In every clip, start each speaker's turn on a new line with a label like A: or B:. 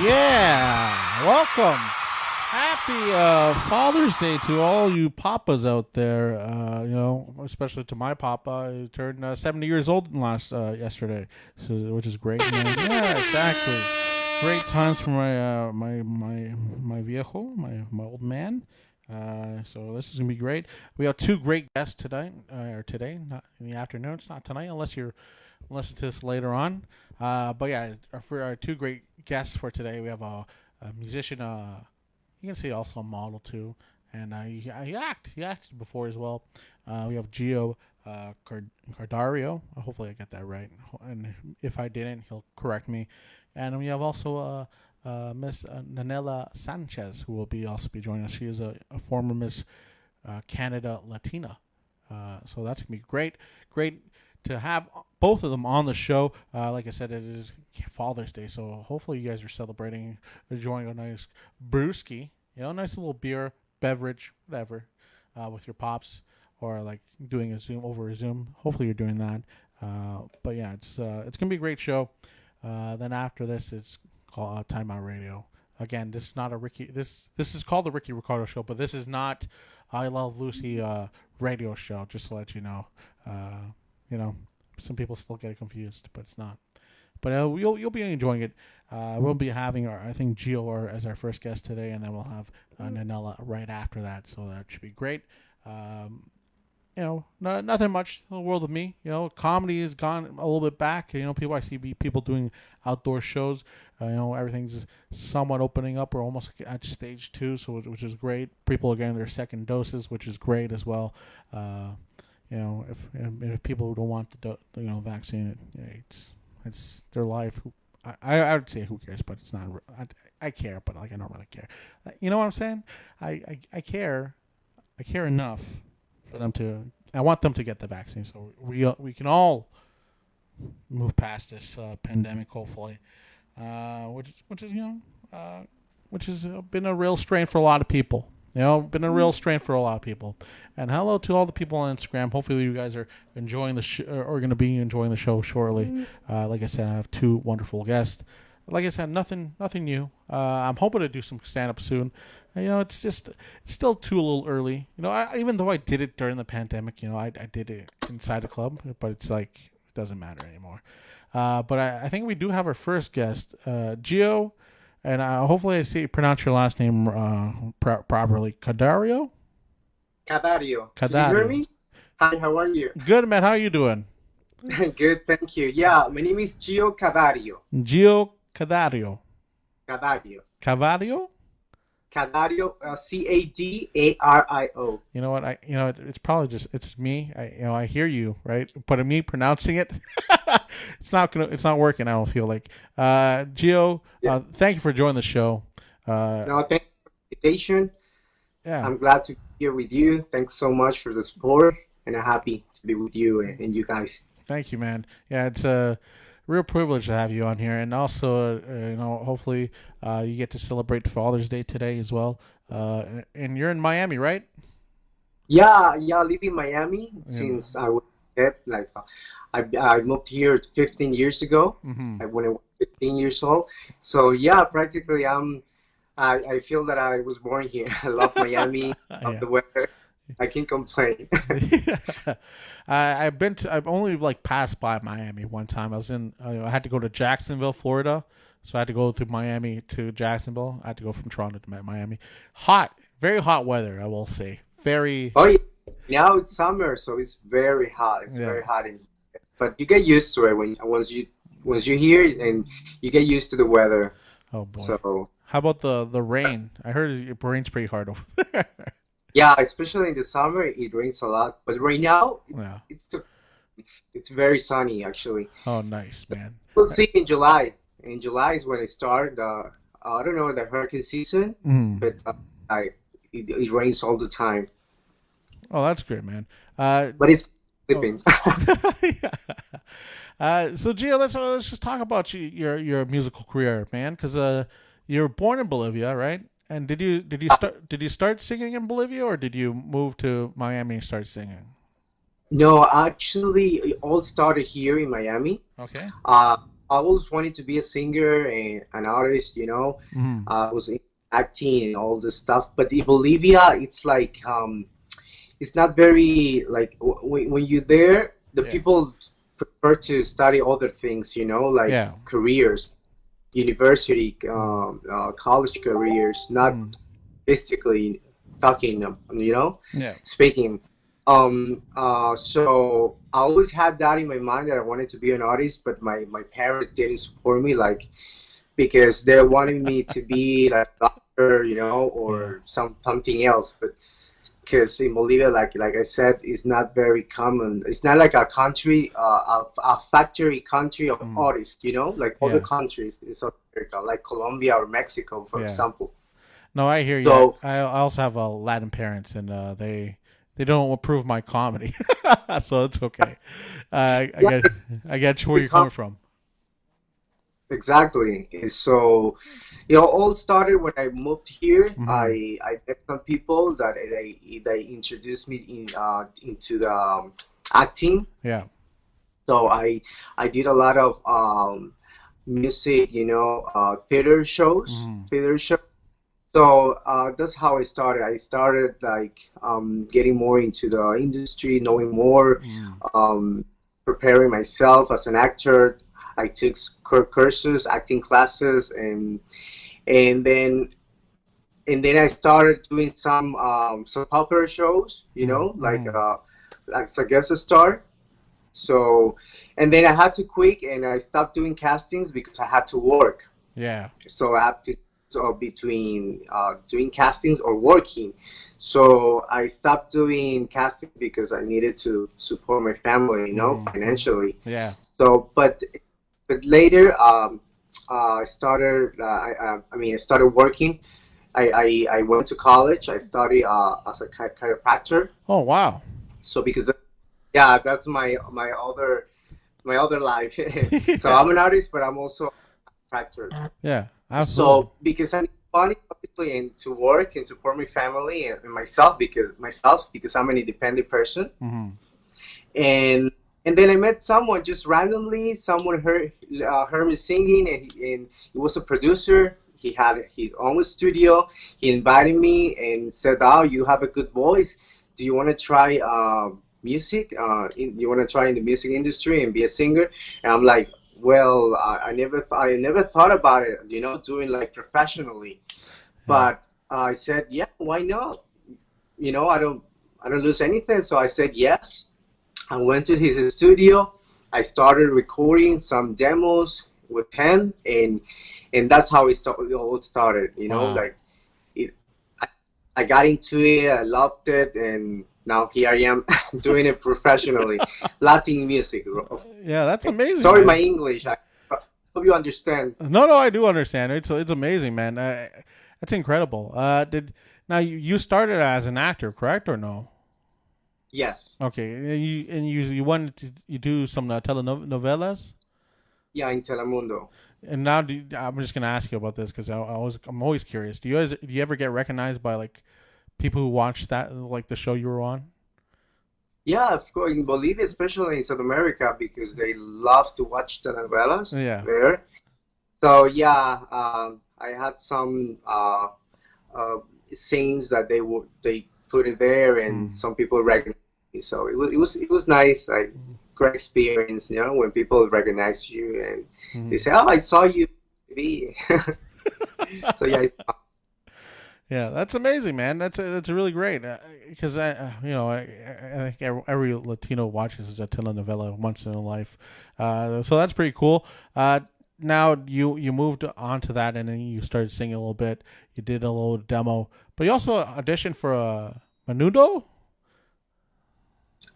A: Yeah, welcome. Happy Father's Day to all you papas out there. Especially to my papa, who turned 70 years old yesterday, so which is great. Yeah, exactly. Great times for my viejo, my old man. So this is gonna be great. We have two great guests tonight, or today, not in the afternoon. It's not tonight, unless you're listen to this later on. But yeah, for our two great guests for today, we have a musician. You can see also a model too, and he acted before as well. We have Gio Cardario. Hopefully, I get that right, and if I didn't, he'll correct me. And we have also Miss Nanela Sanchez, who will be also be joining us. She is a former Miss Canada Latina. So that's gonna be great. Great to have both of them on the show. Like I said, it is Father's Day, so hopefully you guys are celebrating, enjoying a nice brewski, nice little beer, beverage, whatever, with your pops, or like doing a Zoom over a Zoom. Hopefully you're doing that. But yeah, it's gonna be a great show. Then after this, it's called Time Out Radio. Again, this is not a Ricky. This is called the Ricky Ricardo Show, but this is not I Love Lucy radio show. Just to let you know. Some people still get it confused, but it's not. But you'll be enjoying it. We'll be having I think Gio as our first guest today, and then we'll have Nanella right after that. So that should be great. Nothing much in the world of me. Comedy has gone a little bit back. I see people doing outdoor shows. Everything's somewhat opening up. We're almost at stage 2, which is great. People are getting their second doses, which is great as well. If people don't want the vaccine, it's their life. I would say who cares, but it's not. I care, but like I don't really care. You know what I'm saying? I care. I care enough for them to. I want them to get the vaccine, so we can all move past this pandemic, hopefully. Which has been a real strain for a lot of people. Been a real strain for a lot of people. And hello to all the people on Instagram. Hopefully you guys are enjoying or going to be enjoying the show shortly. Like I said, I have two wonderful guests. Like I said, nothing new. I'm hoping to do some stand-up soon. It's still too a little early. Even though I did it during the pandemic, I did it inside the club, but it's like it doesn't matter anymore. But I think we do have our first guest, Gio. And hopefully I pronounce your last name properly. Cadario?
B: Cadario. Can you hear
A: Cadario.
B: me? Hi, how are you?
A: Good, man. How are you doing?
B: Good, thank you. Yeah, my name is Gio Cadario.
A: Gio Cadario.
B: Cadario.
A: Cavario?
B: Cadario, Cadario.
A: You know what? It's probably just it's me. I hear you, right? But me pronouncing it, it's not working. I don't feel like. Gio,
B: Yeah.
A: thank you for joining the show.
B: No, thank you for the invitation.
A: Yeah.
B: I'm glad to be here with you. Thanks so much for the support, and I'm happy to be with you and you guys.
A: Thank you, man. Yeah, it's a real privilege to have you on here, and also, hopefully, you get to celebrate Father's Day today as well. And you're in Miami, right?
B: Yeah, I live in Miami
A: Yeah.
B: since I was a kid. Like, I moved here 15 years ago.
A: Mm-hmm.
B: When I was 15 years old. So yeah, practically I feel that I was born here. I love Miami, love
A: Yeah.
B: the weather. I can't complain.
A: I've only like passed by Miami one time. I had to go to Jacksonville, Florida, so I had to go through Miami to Jacksonville. I had to go from Toronto to Miami. Hot, very hot weather, I will say. Very.
B: Oh yeah, now it's summer, so it's very hot. It's
A: Yeah.
B: very hot in here. But you get used to it once you're here and you get used to the weather.
A: Oh boy.
B: So
A: How about the rain? I heard it rains pretty hard over there.
B: yeah, especially in the summer, it rains a lot. But right now,
A: Yeah.
B: it's it's very sunny actually.
A: Oh, nice, man.
B: We'll see in July. In July is when it started. I don't know the hurricane season,
A: Mm.
B: but it rains all the time.
A: Oh, that's great, man. Uh,
B: But it's
A: oh.
B: Philippines.
A: Yeah. So Gio, let's just talk about your musical career, man, because you were born in Bolivia, right? And did you start singing in Bolivia, or did you move to Miami and start singing?
B: No, actually, it all started here in Miami.
A: Okay.
B: I always wanted to be a singer and an artist, you know.
A: Mm.
B: I was in acting and all this stuff. But in Bolivia, it's like it's not very like when you're there, the
A: Yeah.
B: people prefer to study other things, you know, like
A: Yeah.
B: careers, university,
A: Mm.
B: college careers, not
A: Mm.
B: basically talking, you know,
A: Yeah.
B: speaking. So I always had that in my mind that I wanted to be an artist, but my parents didn't support me, like because they wanted me to be like a doctor, you know,
A: Yeah.
B: or something else. But because in Bolivia, like I said, it's not very common. It's not like a country, a factory country of
A: Mm.
B: artists, you know, like other
A: Yeah.
B: countries in South America, like Colombia or Mexico, for
A: Yeah.
B: example.
A: No, I hear you.
B: So
A: I also have Latin parents, and they don't approve my comedy, so it's okay. I
B: yeah,
A: get I get where
B: we
A: you're
B: come
A: coming from.
B: exactly. So it all started when I moved here.
A: Hmm.
B: I met some people that they introduced me into the acting.
A: Yeah.
B: So I did a lot of music, you know,
A: Hmm.
B: theater shows. So that's how I started. I started like getting more into the industry, knowing more,
A: Mm.
B: um, preparing myself as an actor. I took courses, acting classes, and then I started doing some popular shows, you
A: Mm.
B: know,
A: Mm.
B: like as a guest star. So, and then I had to quit and I stopped doing castings because I had to work.
A: Yeah.
B: So I have to between doing castings or working. So I stopped doing casting because I needed to support my family, you know,
A: Mm. Mm.
B: financially.
A: Yeah.
B: So, but later I started. I mean, I started working. I went to college. I studied as a chiropractor.
A: Oh wow.
B: So because yeah, that's my other life. So
A: Yeah.
B: I'm an artist, but I'm also a chiropractor.
A: Yeah. Absolutely.
B: So because I need money obviously and to work and support my family and myself because I'm an independent person.
A: Hmm.
B: And then I met someone just randomly. Someone heard me singing, and he was a producer. He had his own studio. He invited me and said, "Oh, you have a good voice. Do you want to try music? You want to try in the music industry and be a singer?" And I'm like, "Well, I never thought about it. You know, doing like professionally."
A: Yeah.
B: But I said, "Yeah, why not? You know, I don't lose anything." So I said yes. I went to his studio. I started recording some demos with him, and that's how it all started. You know,
A: Wow.
B: like it, I, I got into it. I loved it, and now here I am doing it professionally. Latin music.
A: Yeah, that's
B: Okay?
A: amazing,
B: Sorry, my
A: man.
B: English. I hope you understand.
A: No, no, I do understand. It's amazing, man. That's incredible. Did now you started as an actor, correct or no?
B: Yes.
A: Okay, and you wanted to you do some telenovelas,
B: Yeah, in Telemundo.
A: and now I'm just gonna ask you about this because I'm always curious. Do you ever get recognized by like people who watch that like the show you were on?
B: Yeah, of course, in Bolivia, especially in South America, because they love to watch telenovelas
A: Yeah.
B: there. So yeah, I had some uh, scenes that they put it there, and
A: Mm.
B: some people recognized me. So it was nice, like great experience, you know, when people recognize you and they
A: Mm.
B: say, "Oh, I saw you on TV." So yeah,
A: Yeah, that's amazing, man. That's really great because I think every Latino watches a telenovela once in their life, so that's pretty cool. Now you moved on to that and then you started singing a little bit. You did a little demo, but you also auditioned for a Menudo.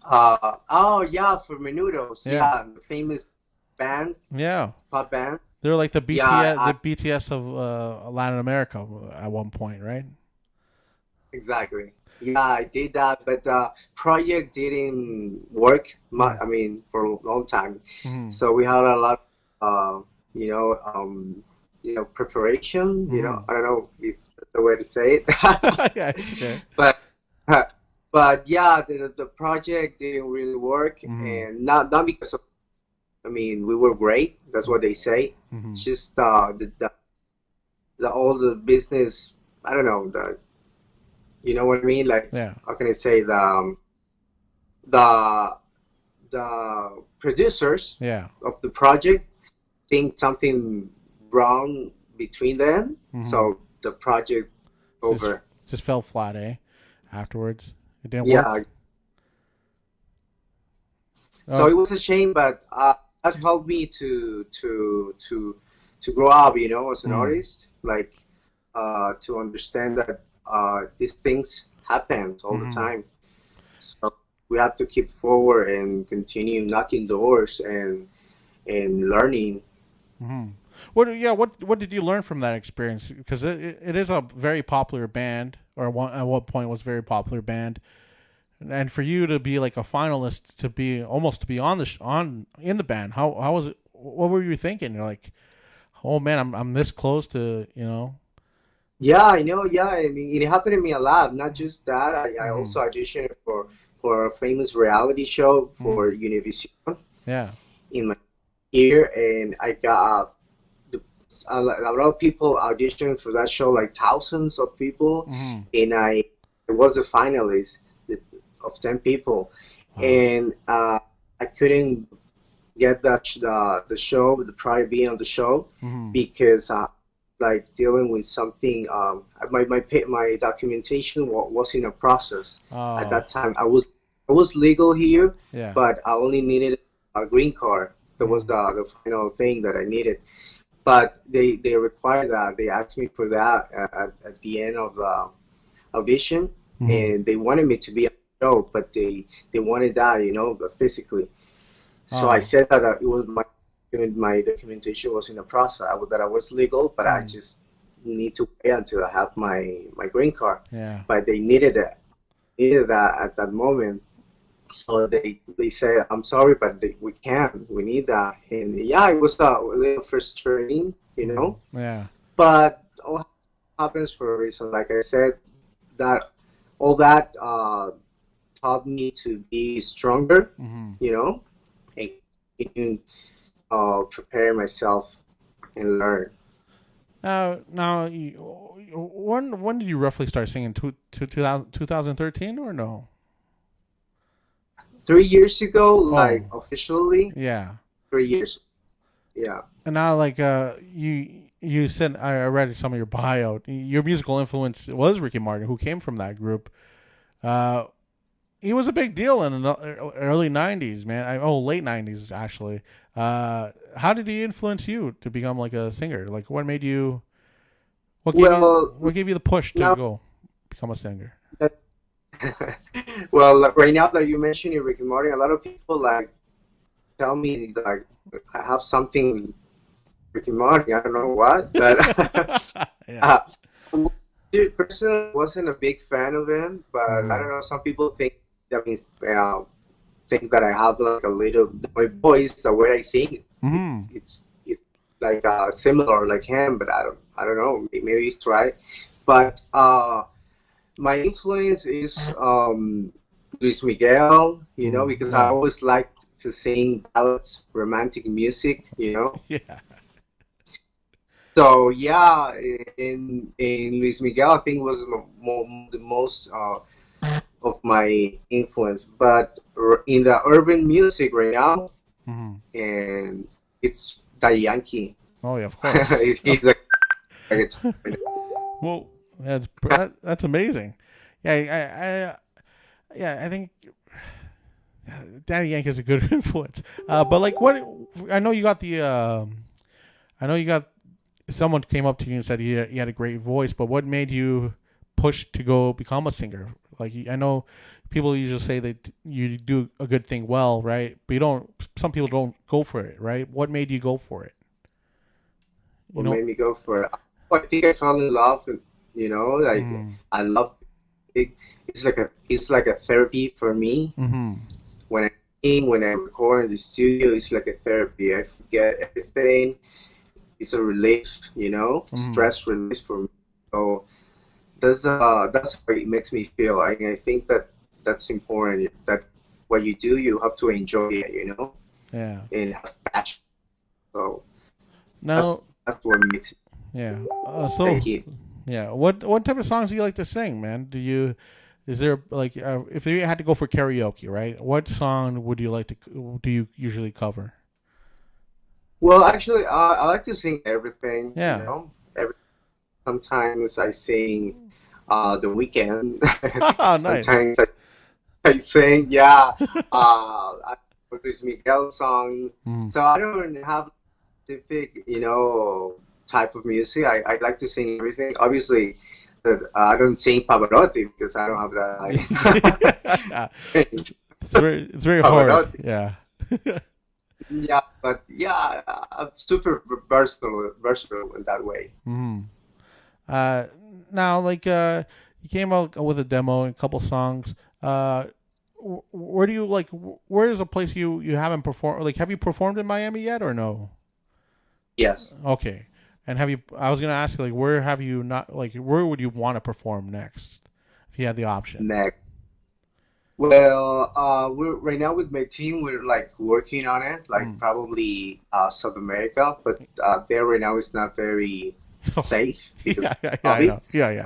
B: oh yeah, for Menudos,
A: Yeah,
B: yeah, the famous band,
A: yeah,
B: pop band.
A: they're like
B: Yeah,
A: The BTS of Latin America at one point, right?
B: exactly. Yeah, I did that, but project didn't work much.
A: Mm.
B: I mean, for a long time.
A: Mm.
B: So we had a lot, you know, preparation. You know,
A: Mm.
B: I don't know if that's the way to say it,
A: Yeah, it's okay.
B: but uh, but yeah, the project didn't really work,
A: Mm.
B: and not because of I mean, we were great. That's what they say.
A: Mm-hmm.
B: It's just the all the business. I don't know. You know what I mean? Like,
A: Yeah.
B: how can I say the the producers
A: Yeah.
B: of the project think something wrong between them,
A: Mm-hmm.
B: so the project
A: Just
B: over.
A: just fell flat, eh? Afterwards, it didn't work.
B: Yeah,
A: Uh,
B: so it was a shame, but that helped me to grow up, you know, as an
A: mm,
B: artist, like to understand that these things happen all the
A: mm-hmm.
B: time. So we have to keep forward and continue knocking doors and learning.
A: Mm-hmm. What did you learn from that experience? Because it is a very popular band, or at one point was a very popular band, and for you to be like a finalist, to be almost to be on on in the band, how was it? What were you thinking? You're like, oh man, I'm this close to
B: Yeah, I know. Yeah, I mean, it happened to me a lot. Not just that, I
A: Mm-hmm.
B: also auditioned for a famous reality show
A: Mm-hmm.
B: for Univision
A: Yeah.
B: in my year, and I got a lot of people auditioned for that show, like thousands of people,
A: Mm-hmm.
B: and I was the finalist of 10 people,
A: Wow.
B: and I couldn't get the show, the prior being on the show,
A: Mm-hmm.
B: because like dealing with something. My documentation was in a process at
A: Oh.
B: that time. I was legal here,
A: Yeah.
B: but I only needed a green card. That was
A: Mm-hmm.
B: the final thing that I needed. But they required that. They asked me for that at the end of the audition,
A: Mm-hmm.
B: and they wanted me to be on the show, but they wanted that, you know, physically. So I
A: Oh.
B: said that it was my documentation was in the process, that I was legal, but I
A: Mm.
B: just need to wait until I have my green card.
A: Yeah.
B: But they needed that at that moment. So they said, I'm sorry, but we can't. We need that. And yeah, it was a little frustrating, you
A: Mm.
B: know.
A: Yeah.
B: But all happens for a reason. Like I said, that all that taught me to be stronger,
A: Mm-hmm.
B: you know, and continue prepare myself and learn.
A: Now, when did you roughly start singing? 2013 or no?
B: 3 years ago, like
A: Oh,
B: officially,
A: yeah.
B: 3 years. Yeah.
A: And now, like, you said I read some of your bio. Your musical influence was Ricky Martin, who came from that group. Uh, he was a big deal in the early '90s, man. Late '90s actually. How did he influence you to become like a singer? Like, what made you?
B: Well,
A: What gave you the push to
B: now
A: go become a singer?
B: that well, like, right now that you mentioned it, Ricky Martin, a lot of people like tell me like I have something Ricky Martin. I don't know what, but
A: Yeah.
B: uh, dude, personally, wasn't a big fan of him. But I
A: Mm-hmm.
B: don't know. Some people think that means think that I have like a little my voice, the way I sing.
A: Mm-hmm.
B: It's like similar like him, but I don't know. Maybe it's right. But my influence is Luis Miguel, you know,
A: Mm,
B: because I
A: yeah.
B: always liked to sing ballads, romantic music, you know.
A: Yeah.
B: So yeah, in Luis Miguel, I think was the most of my influence. But in the urban music right now,
A: Mm-hmm.
B: and it's Daddy Yankee.
A: Oh yeah, of course.
B: He's a guitar.
A: Well, that's amazing. Yeah, yeah, I think Danny Yank is a good influence. But like, what? I know you got the. I know you got. Someone came up to you and said you had a great voice, but what made you push to go become a singer? Like, I know people usually say that you do a good thing well, right? But you don't. Some people don't go for it, right? What made you go for it? You
B: What
A: know.
B: made me go for it? I think I fell in love, and you know, like
A: Mm,
B: I love it. It's like a therapy for me.
A: mm-hmm.
B: When I sing, when I record in the studio, it's like a therapy. I forget everything. It's a relief, you know,
A: Mm-hmm.
B: stress relief for me. So that's how it makes me feel. I think that that's important. That what you do, you have to enjoy it, you know,
A: Yeah.
B: and have passion. So
A: Now,
B: that's what makes me
A: yeah.
B: like it.
A: Yeah. What type of songs do you like to sing, man? Is there like if you had to go for karaoke, right? What song would you like to do you usually cover?
B: Well, actually, I like to sing everything, you
A: Yeah.
B: know. Sometimes I sing The Weekend.
A: Nice.
B: Sometimes I sing, yeah, I Luis Miguel songs.
A: Mm.
B: So I don't have specific, type of music. I like to sing everything. Obviously, I don't sing Pavarotti because I don't have
A: Yeah.
B: that
A: It's very hard.
B: Pavarotti.
A: Yeah.
B: Yeah, but yeah, I'm super versatile in that way.
A: Mm. Uh, Now, like, you came out with a demo and a couple songs. Uh, where do you like? Where is a place you haven't performed? Like, have you performed in Miami yet, or no?
B: Yes,
A: Okay. And have you? I was gonna ask you, like, where have you not? Like, where would you want to perform next if you had the option?
B: next. Well, we're right now with my team. We're like working on it, like
A: Mm.
B: probably South America, but there right now is not very safe because
A: Yeah, yeah,
B: of
A: yeah, I
B: COVID.
A: know. Yeah,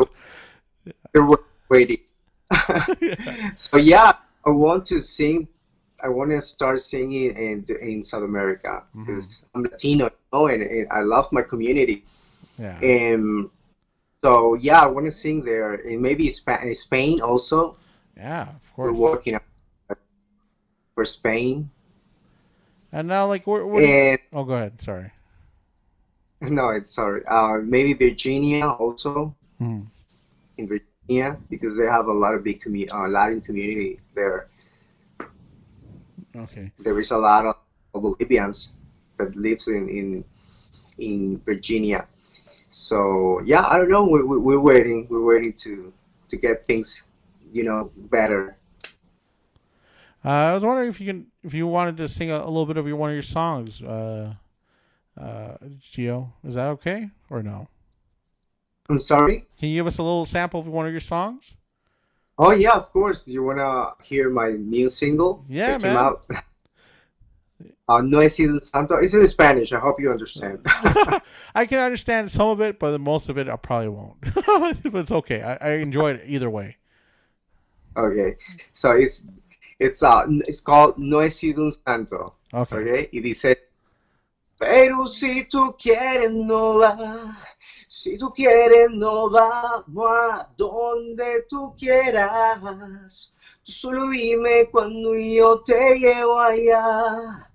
B: We're waiting.
A: yeah.
B: So yeah, I want to sing. I want to start singing in South America
A: Hmm.
B: because I'm Latino, and I love my community.
A: Yeah,
B: And so yeah, I want to sing there, and maybe Spain also.
A: yeah, of
B: We're
A: course.
B: working on for Spain,
A: And now, like, where do you?
B: and
A: Oh, go ahead. Sorry.
B: no, it's sorry. Maybe Virginia also
A: Mm.
B: in Virginia because they have a lot of big Latin community there.
A: Okay.
B: There is a lot of Bolivians that lives in Virginia. So yeah, I don't know. We're waiting. We're waiting to get things, better.
A: I was wondering if you wanted to sing a little bit of one of your songs, Gio. Is that okay or no?
B: I'm sorry.
A: Can you give us a little sample of one of your songs?
B: Oh yeah, of course. You wanna hear my new single
A: Yeah,
B: that came
A: man.
B: out? No he sido santo. It's in Spanish. I hope you understand.
A: I can understand some of it, but most of it I probably won't. But it's okay. I enjoyed it either way.
B: Okay, so it's called No he sido un santo.
A: Okay.
B: Okay, y dice, pero si tú quieres no va, si tú quieres no vamos a donde tú quieras. Tú solo dime cuando yo te llevo allá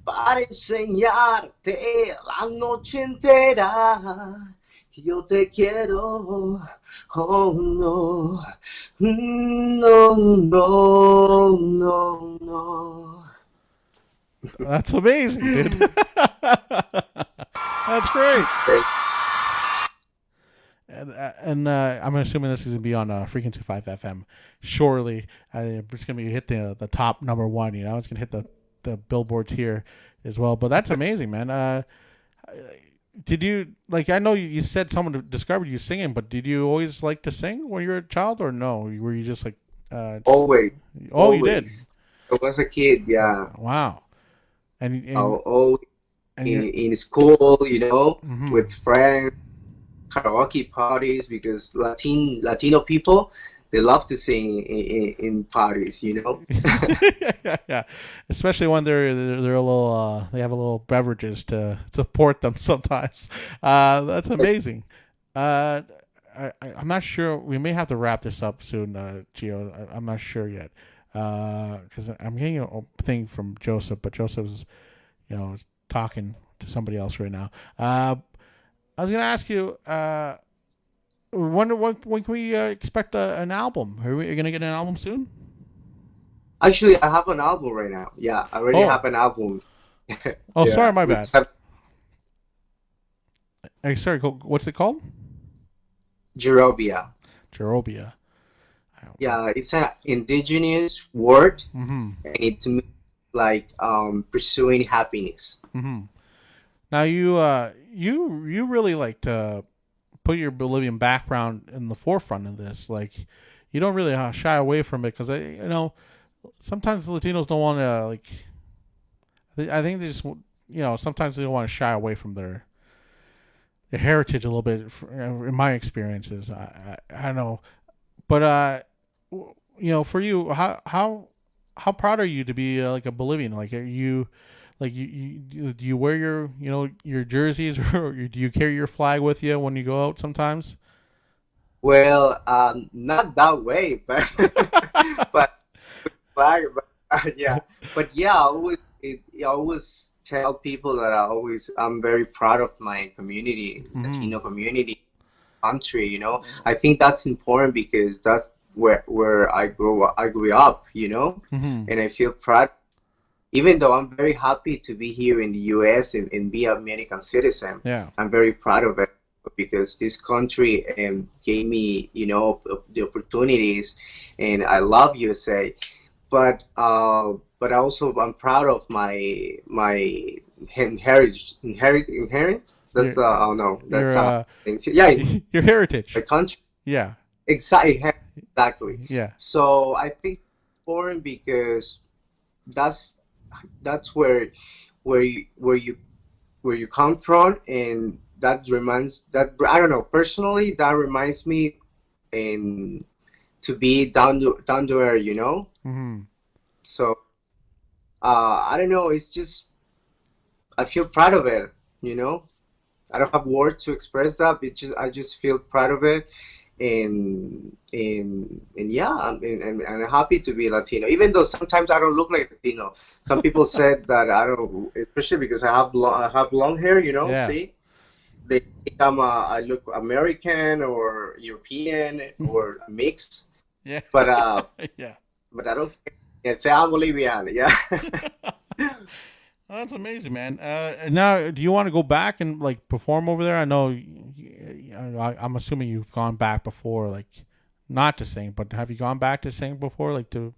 B: para enseñarte la noche entera que yo te quiero. Oh no, no, no, no, no.
A: That's amazing, dude. That's great. And I'm assuming this is gonna be on Frequency 5 FM shortly. It's gonna hit the top number one. You know, it's gonna hit the billboards here as well. But that's amazing, man. Did you like? I know you said someone discovered you singing, but did you always like to sing when you were a child, or no? Were you just like just?
B: Always,
A: Oh, you did.
B: always. I was a kid, yeah.
A: Wow. And
B: Always
A: and
B: in school,
A: mm-hmm.
B: with friends, karaoke parties, because Latino people, they love to sing in parties.
A: Yeah, yeah. Especially when they're a little they have a little beverages to support them sometimes. That's amazing. Uh, I'm not sure. We may have to wrap this up soon, Gio. I'm not sure yet because I'm getting a thing from Joseph, but Joseph's is talking to somebody else right now. I was gonna ask you. When can we expect an album? Are we gonna get an album soon?
B: Actually, I have an album right now. Yeah, I already
A: Oh,
B: have an album.
A: oh, sorry,
B: Yeah,
A: my
B: with
A: bad.
B: some
A: Hey, sorry, what's it called?
B: Gerobia.
A: Jerobia.
B: Yeah, it's an indigenous word,
A: Mm-hmm.
B: and it means like pursuing happiness.
A: Mm-hmm. Now you really like to put your Bolivian background in the forefront of this. Like you don't really shy away from it because sometimes the Latinos don't want to like. I think they just sometimes they want to shy away from their heritage a little bit. In my experiences, I don't know, but for you, how proud are you to be like a Bolivian? Like, are you like do you wear your jerseys or do you carry your flag with you when you go out sometimes?
B: Well, not that way, but but flag, but yeah, but yeah, I always tell people that I'm very proud of my community,
A: Mm-hmm.
B: Latino community, country. I think that's important because that's where I grew up.
A: Mm-hmm.
B: And I feel proud, even though I'm very happy to be here in the U.S. and be an American citizen.
A: Yeah.
B: I'm very proud of it because this country gave me, the opportunities, and I love USA. But also I'm proud of my inherit.
A: Your
B: That's I don't know.
A: your
B: That's things. Yeah,
A: your
B: my
A: heritage.
B: country.
A: Yeah.
B: Exactly.
A: Yeah.
B: So I think it's important because that's that's where you come from, and that I don't know, personally that reminds me and to be down to earth,
A: Mm-hmm.
B: so I don't know, it's just I feel proud of it, you know I don't have words to express that, but just I just feel proud of it. And yeah, and I'm happy to be Latino, even though sometimes I don't look like Latino. Some people said that I don't, especially because I have long hair.
A: Yeah.
B: See, they think I look American or European or mixed,
A: Yeah.
B: but
A: Yeah.
B: I don't think. Yeah, say I'm Bolivian. Yeah.
A: Oh, that's amazing, man. And now, do you want to go back and like perform over there? I know. I'm assuming you've gone back before, like not to sing, but have you gone back to sing before, like to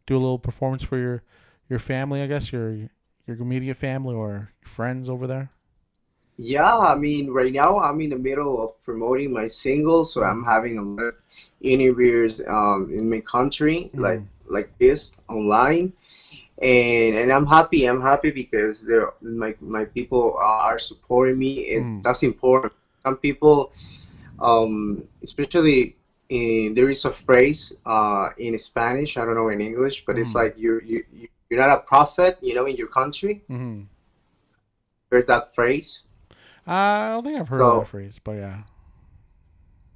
A: do a little performance for your family? I guess your immediate family or friends over there.
B: Yeah, I mean, right now I'm in the middle of promoting my single, so I'm
A: Mm.
B: having a lot of interviews in my country,
A: Mm.
B: like this online, and I'm happy. I'm happy because my people are supporting me, and
A: Mm.
B: that's important. Some people, especially there is a phrase in Spanish, I don't know in English, but it's
A: Mm.
B: like you're not a prophet, in your country.
A: Mm.
B: Heard that phrase?
A: I don't think I've heard of that
B: So.
A: phrase, but yeah.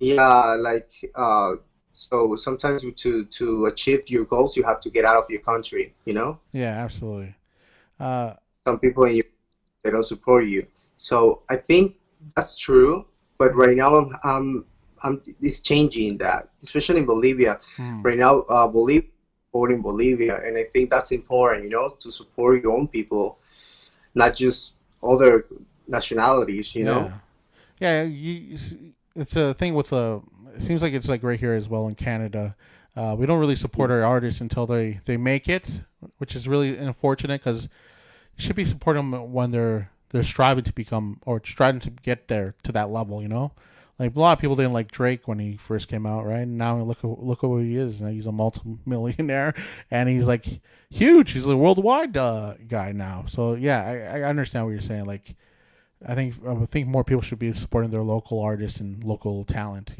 B: Yeah, like so sometimes to achieve your goals, you have to get out of your country.
A: Yeah, absolutely. Uh,
B: Some people in you they don't support you. So I think that's true, but
A: mm.
B: right now it's changing that, especially in Bolivia.
A: Mm.
B: Right now, Bolivia supporting Bolivia, and I think that's important, to support your own people, not just other nationalities.
A: Yeah. Yeah, it's a thing with It seems like it's like right here as well in Canada. We don't really support our artists until they make it, which is really unfortunate because you should be supporting them when they're striving to become or striving to get there to that level. Like a lot of people didn't like Drake when he first came out, right? And now look at who he is. Now he's a multi-millionaire, and he's like huge. He's a worldwide guy now. So yeah, I understand what you're saying. Like I think more people should be supporting their local artists and local talent.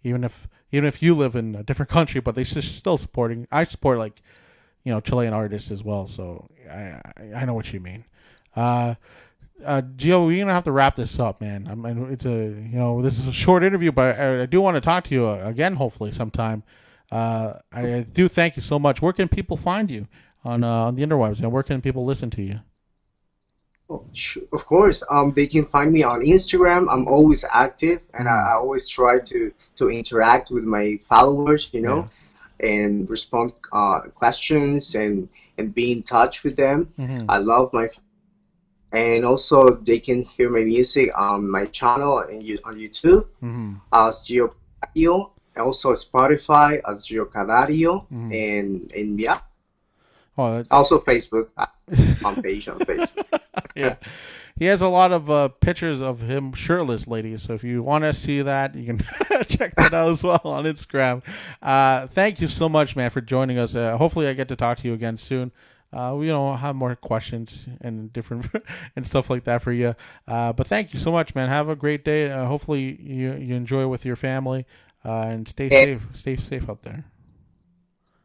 A: Even if you live in a different country, but they should still supporting. I support like Chilean artists as well. So I know what you mean. Uh, Gio, we're gonna have to wrap this up, man. I mean, this is a short interview, but I do want to talk to you again, hopefully sometime. I do thank you so much. Where can people find you on the interwebs, and where can people listen to you?
B: Oh, of course. They can find me on Instagram. I'm always active, and I
A: Mm,
B: always try to interact with my followers,
A: yeah.
B: and respond questions and be in touch with them.
A: Mm-hmm.
B: I love my, and also they can hear my music on my channel and on YouTube
A: Mm-hmm.
B: as Gio Cadario, also Spotify as Gio Cadario,
A: Mm-hmm.
B: and yeah,
A: Oh,
B: also Facebook. On page on Facebook.
A: yeah. He has a lot of pictures of him shirtless, ladies. So if you want to see that, you can check that out as well on Instagram. Thank you so much, man, for joining us. Hopefully, I get to talk to you again soon. we have more questions and different and stuff like that for you. But thank you so much, man. Have a great day. Hopefully you enjoy with your family, and stay
B: And
A: safe. Stay safe out there.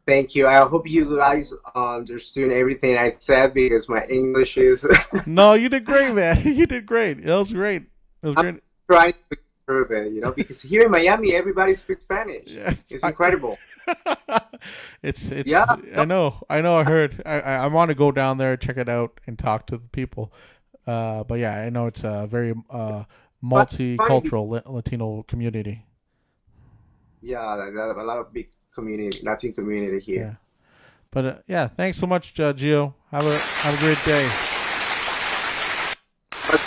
B: thank you. I hope you guys understood everything I said because my English is.
A: No, you did great, man. You did great. It was great. It was
B: I'm
A: great.
B: trying to improve it, because here in Miami, everybody speaks Spanish.
A: Yeah,
B: It's incredible.
A: it's.
B: Yeah, no,
A: I know. I heard. I want to go down there, check it out, and talk to the people. But yeah, I know it's a very
B: fine.
A: multicultural Latino community.
B: Yeah, a lot of big community, Latin community here.
A: Yeah. But yeah, thanks so much, Gio. Have a great day.
B: But,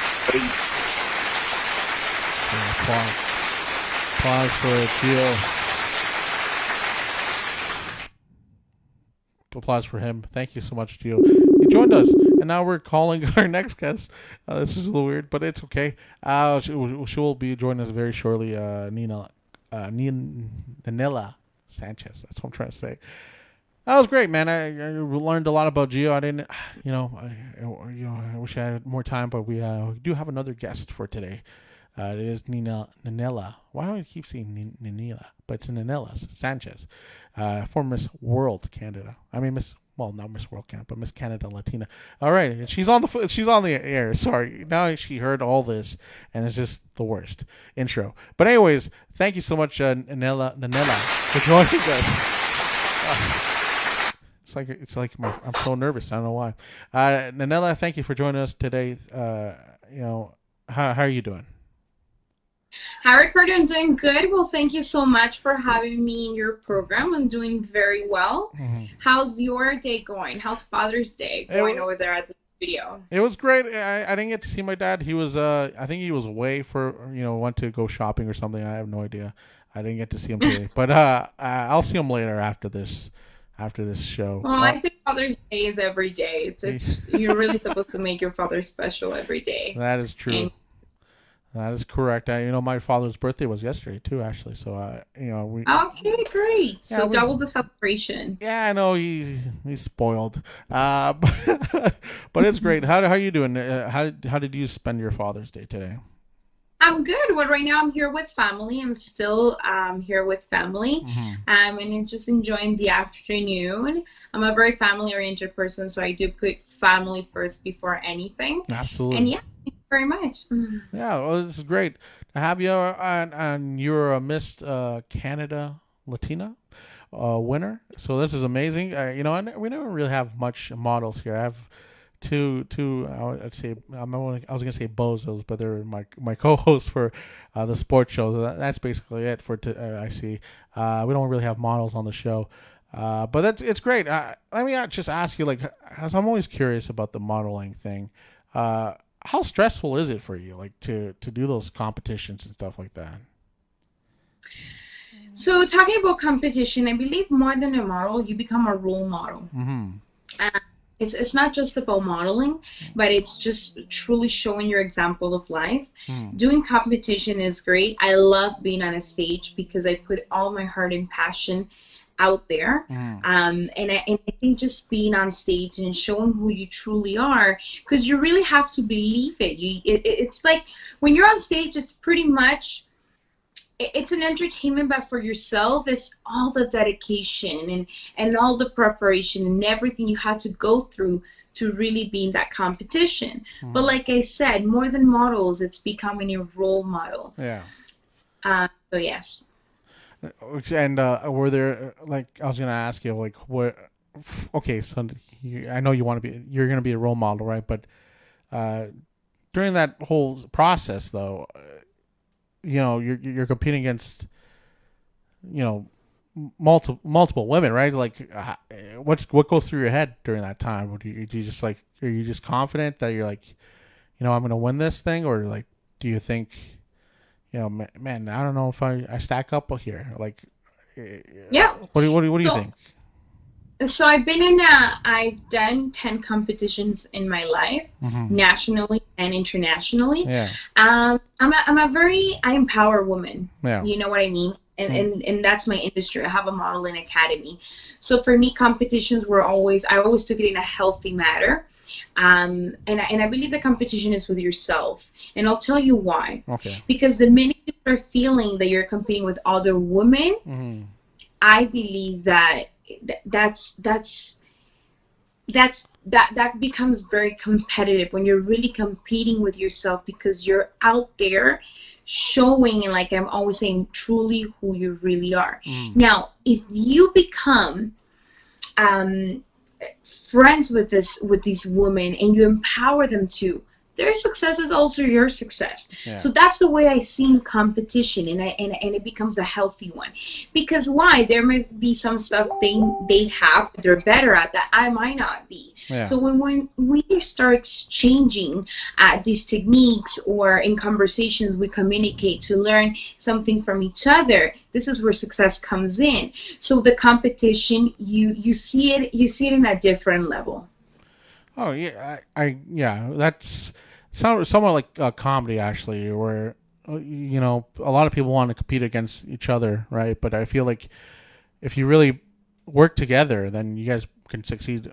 A: Yeah, applause for Gio. Applause for him. Thank you so much, Gio. He joined us, and now we're calling our next guest. This is a little weird, but it's okay. She will be joining us very shortly. Nanella Sanchez. That's what I'm trying to say. That was great, man. I learned a lot about Gio. I didn't, I wish I had more time, but we do have another guest for today. It is Nanella. Why do I keep saying Nanella? But it's Nanella Sanchez, for Miss World Canada. I mean, not Miss World Canada, but Miss Canada Latina. All right, and she's on the air. Sorry, now she heard all this, and it's just the worst intro. But anyways, thank you so much, Nanella, for joining us. I'm so nervous. I don't know why. Nanella, thank you for joining us today. How are you doing?
C: Hi, Ricardo. I'm doing good. Well, thank you so much for having me in your program. I'm doing very well.
A: Mm-hmm.
C: How's your day going? How's Father's Day going over there at the studio?
A: It was great. I didn't get to see my dad. He was I think he was away for went to go shopping or something. I have no idea. I didn't get to see him today, but I'll see him later after this show.
C: Well, I think Father's Day is every day. It's you're really supposed to make your father special every day.
A: That is true.
C: And
A: that is correct. My father's birthday was yesterday too, actually. So we.
C: okay, great.
A: Yeah,
C: So double the celebration.
A: Yeah, I know he's spoiled, but it's great. How are you doing? How did you spend your Father's Day today?
C: I'm good. Well, right now I'm here with family. I'm still here with family,
A: Mm-hmm.
C: and I'm just enjoying the afternoon. I'm a very family-oriented person, so I do put family first before anything.
A: Absolutely.
C: And yeah, thank you very much.
A: Yeah, well, this is great to have you. And you're a Miss Canada Latina winner, so this is amazing. We never really have much models here. I have two. I'd say I was gonna say bozos, but they're my co-hosts for the sports show. So that's basically it for. I see. We don't really have models on the show. But it's great. Let me just ask you, as I'm always curious about the modeling thing. How stressful is it for you, to do those competitions and stuff like that?
C: So talking about competition, I believe more than a model, you become a role model.
A: Mm-hmm.
C: It's not just about modeling, but it's just truly showing your example of life. Doing competition is great. I love being on a stage because I put all my heart and passion out there. And I think just being on stage and showing who you truly are, because you really have to believe it. It's like when you're on stage, it's pretty much, it's an entertainment, but for yourself, it's all the dedication and all the preparation and everything you had to go through to really be in that competition. But like I said, more than models, it's becoming a role model.
A: Yeah.
C: So yes.
A: And were there, I was gonna ask you, what? Okay, so I know you're gonna be a role model, right? But during that whole process, though, you're competing against, multiple women, right? What goes through your head during that time? Do you just are you just confident that you're I'm gonna win this thing, or do you think? Man, I don't know if I stack up here.
C: Yeah.
A: What do you think?
C: So I've done 10 competitions in my life, nationally and internationally.
A: Yeah.
C: I empower women.
A: Yeah.
C: You know what I mean? and that's my industry. I have a modeling academy. So for me, competitions were always, I always took it in a healthy manner. And I believe the competition is with yourself. And I'll tell you why.
A: Okay.
C: Because the minute you start feeling that you're competing with other women,
A: Mm-hmm.
C: I believe that that becomes very competitive when you're really competing with yourself, because you're out there showing, and like I'm always saying, truly who you really are. Now, if you become friends with these women and you empower them to, their success is also your success.
A: Yeah.
C: So that's the way I see competition, and it becomes a healthy one. Because why? There might be some stuff they have that they're better at that I might not be.
A: Yeah.
C: So when we start exchanging these techniques, or in conversations we communicate to learn something from each other, this is where success comes in. So the competition, you see it in a different level.
A: Oh yeah, yeah, that's somewhat like comedy actually, where a lot of people want to compete against each other, right? But I feel like if you really work together, then you guys can succeed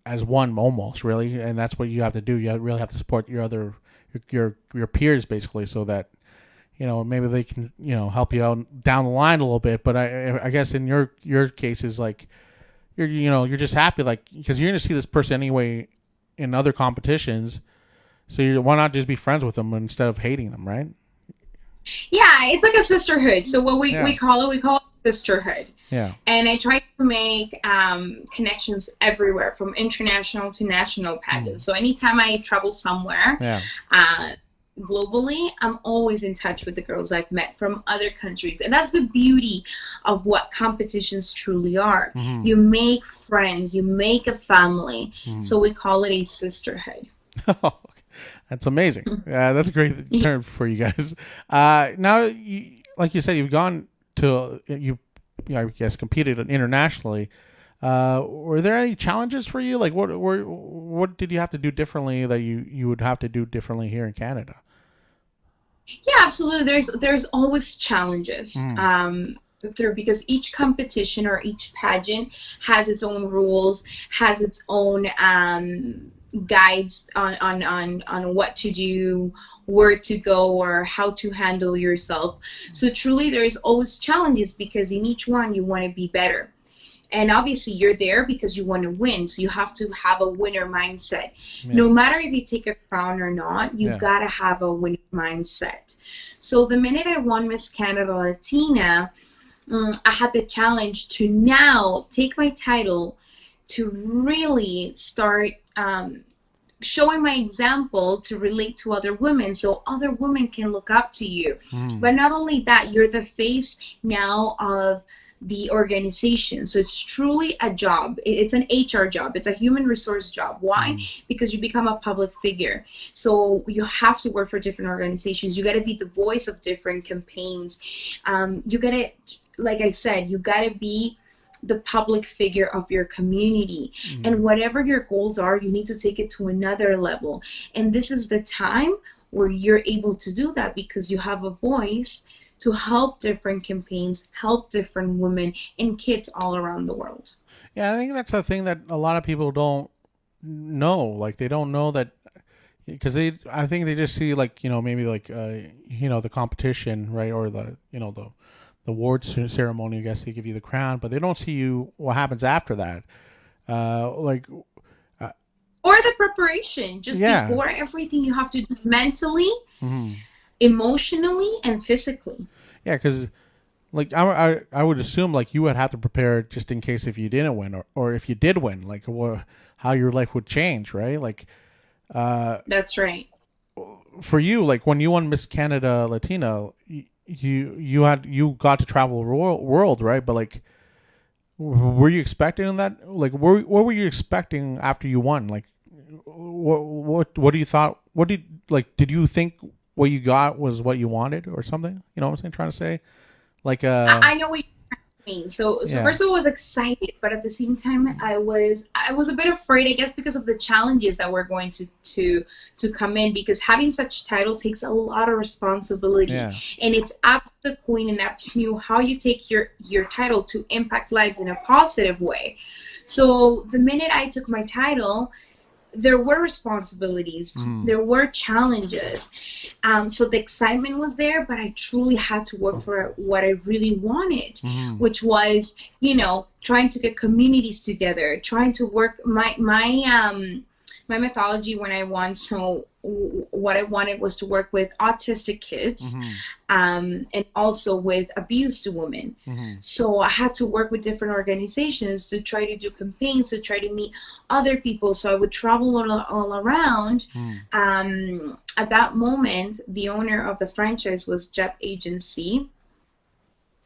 A: as one almost, really, and that's what you have to do. You really have to support your peers basically, so that maybe they can help you out down the line a little bit. But I guess in your case is like you're just happy, like, because you're gonna see this person anyway in other competitions, so why not just be friends with them instead of hating them, right?
C: Yeah, it's like a sisterhood. So what we
A: Yeah.
C: call it sisterhood.
A: Yeah.
C: And I try to make connections everywhere, from international to national pageants. So anytime I travel somewhere,
A: Yeah.
C: globally, I'm always in touch with the girls I've met from other countries. And that's the beauty of what competitions truly are.
A: Mm-hmm.
C: You make friends, you make a family.
A: Mm-hmm.
C: So we call it a sisterhood.
A: That's amazing. That's a great term for you guys. Now, like you said, you've gone to I guess competed internationally. Were there any challenges for you? Like, what did you have to do differently that you would have to do differently here in Canada?
C: Yeah, absolutely. There's always challenges. Because each competition or each pageant has its own rules, has its own guides on what to do, where to go, or how to handle yourself. So truly, there's always challenges, because in each one you want to be better. And obviously you're there because you want to win, so you have to have a winner mindset.
A: Yeah.
C: No matter if you take a crown or not, you
A: Yeah.
C: gotta have a winning mindset. So the minute I won Miss Canada Latina, I had the challenge to now take my title to really start showing my example to relate to other women, so other women can look up to you. But not only that, you're the face now of the organization. So it's truly a job. It's an HR job. It's a human resource job. Why? Because you become a public figure. So you have to work for different organizations. You got to be the voice of different campaigns. You got to, like I said, you got to be the public figure of your community. And whatever your goals are, you need to take it to another level. And this is the time where you're able to do that, because you have a voice to help different campaigns, help different women and kids all around the world.
A: Yeah, I think that's a thing that a lot of people don't know. Like, they don't know that, because I think they just see, like, maybe like the competition, right, or the the awards ceremony. I guess they give you the crown, but they don't see what happens after that. Like,
C: or the preparation, just
A: Yeah.
C: before everything you have to do mentally,
A: mhm.
C: emotionally, and physically.
A: Yeah, because like I would assume like you would have to prepare just in case if you didn't win, or if you did win, like how your life would change, right? Like,
C: That's right.
A: for you, like when you won Miss Canada Latina, you got to travel the world, right? But like, were you expecting that? Like, what were you expecting after you won? Like, what do you thought? Did you think what you got was what you wanted or something? You know what I'm saying? Trying to say, like,
C: I know what me. So
A: Yeah.
C: first of all, I was excited, but at the same time, I was a bit afraid, I guess, because of the challenges that were going to come in. Because having such title takes a lot of responsibility,
A: Yeah.
C: and it's up to the queen and up to you how you take your title to impact lives in a positive way. So the minute I took my title, there were responsibilities, there were challenges. So the excitement was there, but I truly had to work for what I really wanted, which was, trying to get communities together, trying to work my mythology when I won. So what I wanted was to work with autistic kids, and also with abused women. So I had to work with different organizations to try to do campaigns, to try to meet other people. So I would travel all around. At that moment, the owner of the franchise was Jet Agency.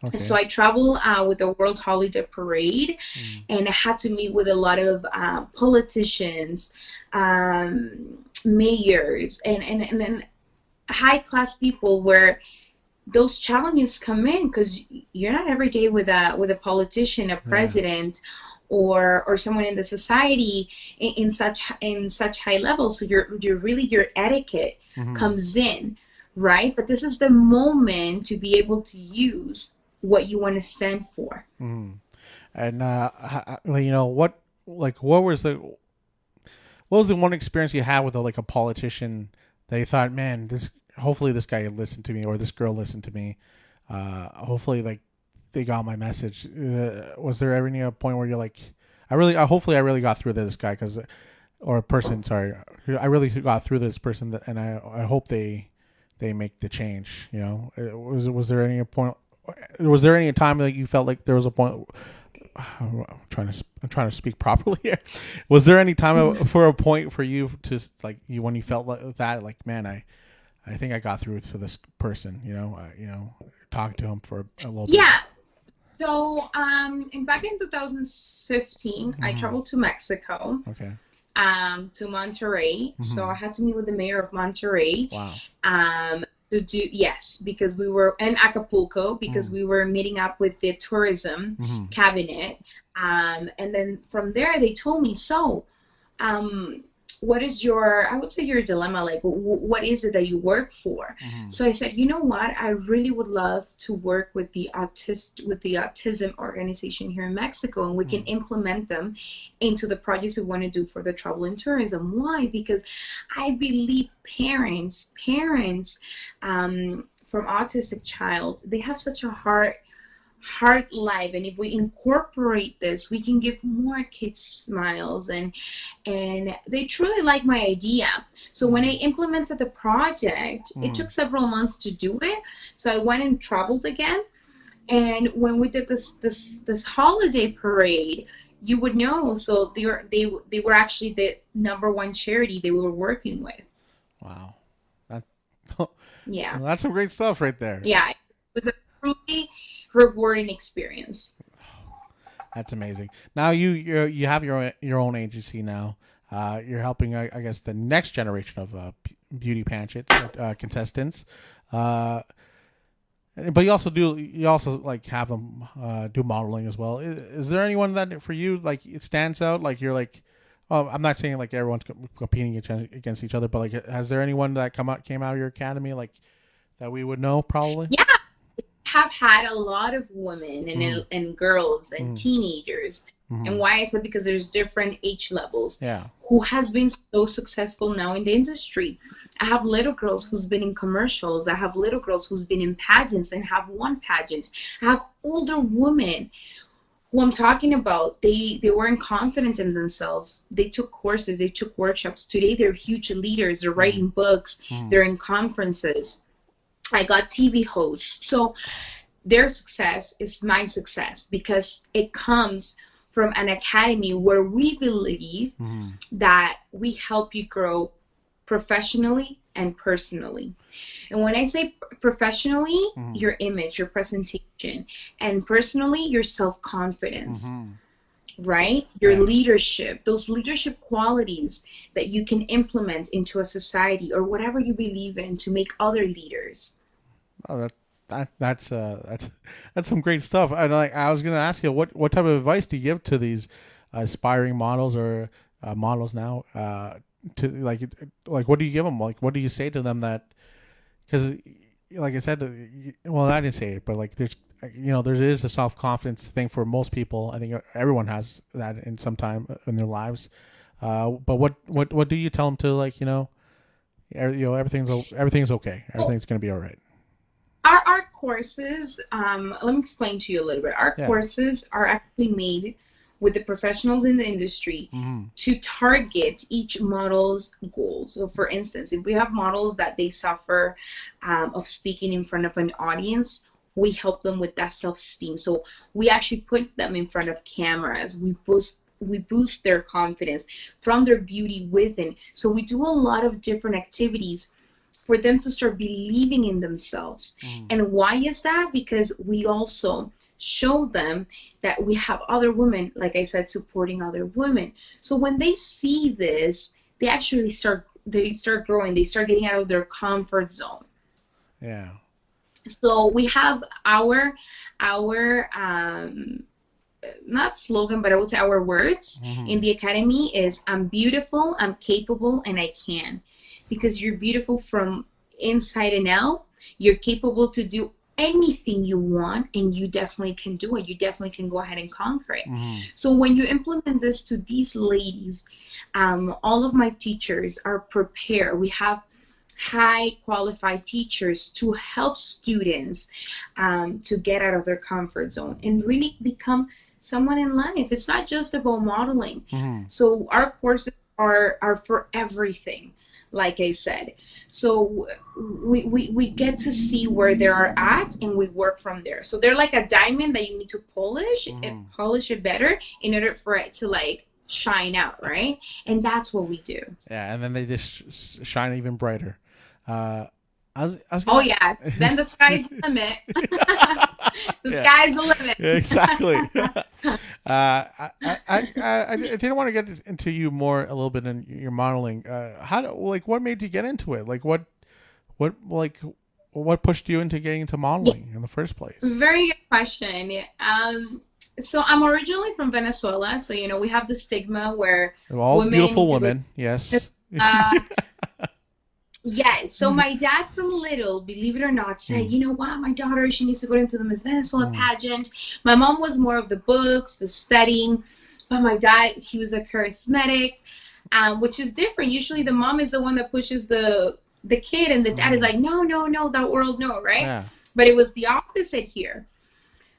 A: Okay.
C: So I traveled with the World Holiday Parade, and I had to meet with a lot of politicians, mayors, and then high-class people where those challenges come in, because you're not every day with a politician, a president, or someone in the society in such high levels. So your etiquette comes in, right? But this is the moment to be able to use what you want to stand for.
A: And what was the one experience you had with a politician that you thought, man, hopefully this guy listened to me, or this girl listened to me. Hopefully, like, they got my message. Was there ever any point where you're like, hopefully I really got through to this guy, or a person, sorry, I really got through to this person, and I hope they make the change. Was there any point? Was there any time that you felt like there was a point? I'm trying to speak properly here. Was there any time for a point for you to, like, when you felt like that, like, man, I think I got through to this person, talk to him for a little bit.
C: Yeah. So, back in 2015, I traveled to Mexico.
A: Okay.
C: To Monterrey. So I had to meet with the mayor of Monterrey.
A: Wow.
C: Because we were in Acapulco, because we were meeting up with the tourism cabinet. And then from there, they told me, so, what is I would say your dilemma, like, what is it that you work for? So I said, you know what, I really would love to work with the autism organization here in Mexico, and we can implement them into the projects we want to do for the travel and tourism. Why? Because I believe parents from autistic child, they have such a hard life, and if we incorporate this, we can give more kids smiles, and they truly like my idea. So when I implemented the project, it took several months to do it. So I went and traveled again, and when we did this holiday parade, you would know. So they were actually the #1 charity they were working with.
A: Wow.
C: Yeah.
A: Well, that's some great stuff right there.
C: Yeah, it was a truly rewarding experience.
A: That's amazing. Now you have your own agency now. You're helping, I guess, the next generation of beauty pageant contestants. But you also like have them do modeling as well. Is there anyone that for you, like, it stands out? Like, you're like, oh, I'm not saying like everyone's competing against each other, but like, has there anyone that came out of your academy, like, that we would know probably?
C: Yeah. Have had a lot of women and girls and teenagers. And why is it? Because there's different age levels.
A: Yeah.
C: Who has been so successful now in the industry? I have little girls who's been in commercials. I have little girls who's been in pageants and have won pageants. I have older women who I'm talking about. They weren't confident in themselves. They took courses. They took workshops. Today they're huge leaders. They're writing books. They're in conferences. I got TV hosts. So their success is my success, because it comes from an academy where we believe that we help you grow professionally and personally. And when I say professionally, your image, your presentation, and personally, your self-confidence. Right? Your leadership, those leadership qualities that you can implement into a society or whatever you believe in to make other leaders.
A: Oh, That's some great stuff. And I was gonna ask you, what type of advice do you give to these aspiring models or models now? To like what do you give them? Like what do you say to them that because like I said, well I didn't say it, but like there's there is a self confidence thing for most people. I think everyone has that in some time in their lives. But what do you tell them to like everything's okay. Everything's gonna be all right.
C: Our courses, let me explain to you a little bit. Our
A: Yeah.
C: courses are actually made with the professionals in the industry
A: Mm-hmm.
C: to target each model's goals. So, for instance, if we have models that they suffer of speaking in front of an audience, we help them with that self-esteem. So we actually put them in front of cameras. We boost their confidence from their beauty within. So we do a lot of different activities for them to start believing in themselves. And why is that? Because we also show them that we have other women, like I said, supporting other women. So when they see this, they actually start growing. They start getting out of their comfort zone.
A: Yeah.
C: So we have our not slogan, but I would say our words in the academy is I'm beautiful, I'm capable, and I can. Because you're beautiful from inside and out. You're capable to do anything you want, and you definitely can do it. You definitely can go ahead and conquer it. So when you implement this to these ladies, all of my teachers are prepared. We have high qualified teachers to help students to get out of their comfort zone and really become someone in life. It's not just about modeling. So our courses are for everything, like I said. So we get to see where they are at, and we work from there. So they're like a diamond that you need to polish and polish it better in order for it to like shine out, right? And that's what we do.
A: Yeah, and then they just shine even brighter. I was
C: Oh
A: gonna...
C: yeah, then the sky's the limit. The sky's the limit.
A: Yeah, exactly. I didn't want to get into you more a little bit in your modeling. What made you get into it? What pushed you into getting into modeling in the first place?
C: Very good question. So I'm originally from Venezuela, so we have the stigma where
A: They're all
C: women
A: beautiful
C: need to
A: women. Yes.
C: Yes. So my dad from little, believe it or not, said, you know what, my daughter, she needs to go into the Miss Venezuela pageant. My mom was more of the books, the studying, but my dad, he was a charismatic, which is different. Usually the mom is the one that pushes the kid, and the dad is like, no, that world, no, right?
A: Yeah.
C: But it was the opposite here.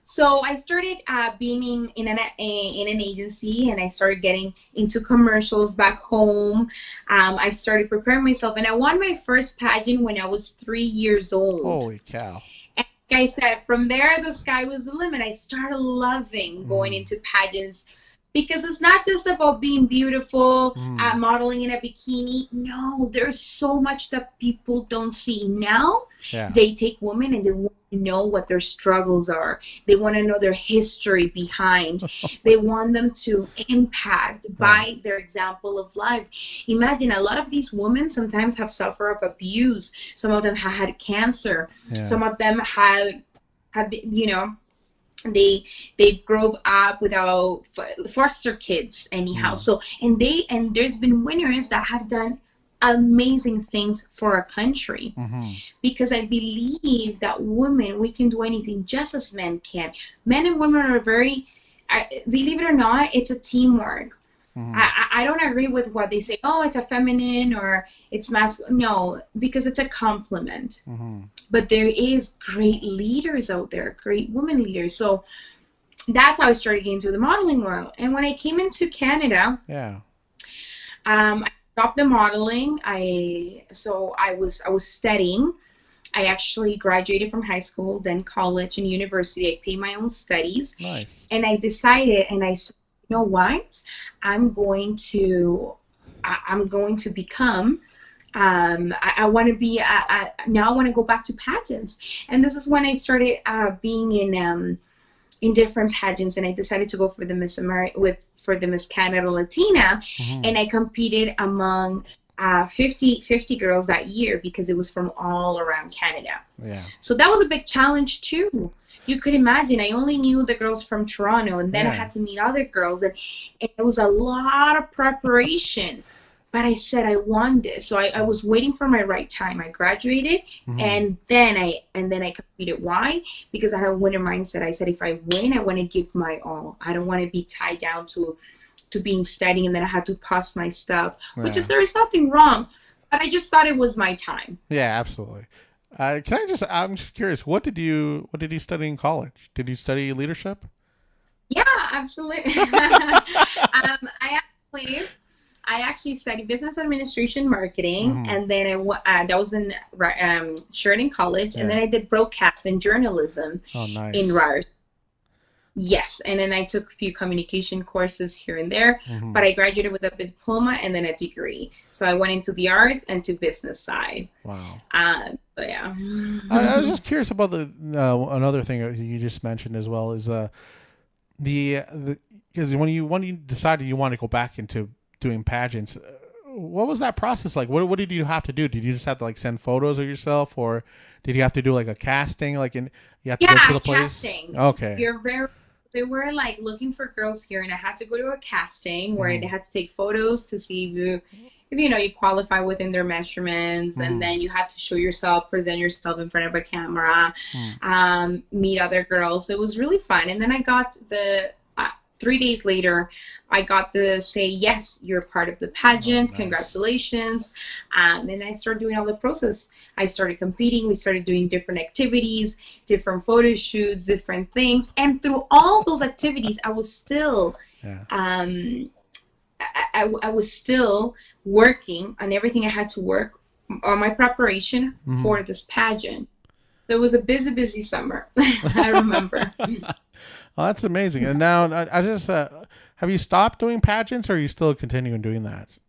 C: So I started being in an agency, and I started getting into commercials back home. I started preparing myself, and I won my first pageant when I was 3 years old.
A: Holy cow.
C: And like I said, from there, the sky was the limit. I started loving going into pageants because it's not just about being beautiful, modeling in a bikini. No, there's so much that people don't see. Now, they take women and they want to know what their struggles are. They want to know their history behind. They want them to impact by their example of life. Imagine a lot of these women sometimes have suffered of abuse. Some of them have had cancer. Some of them have been, they've grown up without foster kids anyhow. So and there's been winners that have done amazing things for our country, because I believe that women, we can do anything just as men can. Men and women are believe it or not, it's a teamwork. I don't agree with what they say, oh, it's a feminine or it's masculine. No, because it's a compliment. But there is great leaders out there, great women leaders. So that's how I started getting into the modeling world. And when I came into Canada, I stopped the modeling. I was studying. I actually graduated from high school, then college and university. I paid my own studies. Nice. And I decided, and I said, you know what? I'm going to become. I want to be. Now I want to go back to pageants, and this is when I started being in different pageants, and I decided to go for the Miss Canada Latina, and I competed among 50 girls that year because it was from all around Canada.
A: Yeah.
C: So that was a big challenge too. You could imagine I only knew the girls from Toronto, and then I had to meet other girls, and it was a lot of preparation. But I said I won this, so I was waiting for my right time. I graduated, and then I competed. Why? Because I had a winner mindset. I said if I win, I want to give my all. I don't want to be tied down to being steady, and then I had to pass my stuff, which is, there is nothing wrong, but I just thought it was my time.
A: Yeah, absolutely. I'm just curious, what did you study in college? Did you study leadership?
C: Yeah, absolutely. I actually studied business administration marketing, and then that was in Sheridan College, and then I did broadcast and journalism in Ryerson. Yes, and then I took a few communication courses here and there, but I graduated with a diploma and then a degree. So I went into the arts and to business side. Wow. So yeah.
A: I was just curious about the another thing you just mentioned as well is because when you decided you want to go back into doing pageants, what was that process like? What did you have to do? Did you just have to like send photos of yourself, or did you have to do like a casting, you have to go to the place?
C: Casting.
A: Okay.
C: They were like looking for girls here, and I had to go to a casting where they had to take photos to see if you qualify within their measurements, and then you had to show yourself, present yourself in front of a camera, meet other girls. It was really fun, and then I got 3 days later, I got to say, yes, you're part of the pageant. Nice. Congratulations. And I started doing all the process. I started competing. We started doing different activities, different photo shoots, different things. And through all those activities, I was still, I was still working on everything I had to work on my preparation for this pageant. So it was a busy, busy summer. I remember.
A: Oh, that's amazing. And now, I just have you stopped doing pageants, or are you still continuing doing that?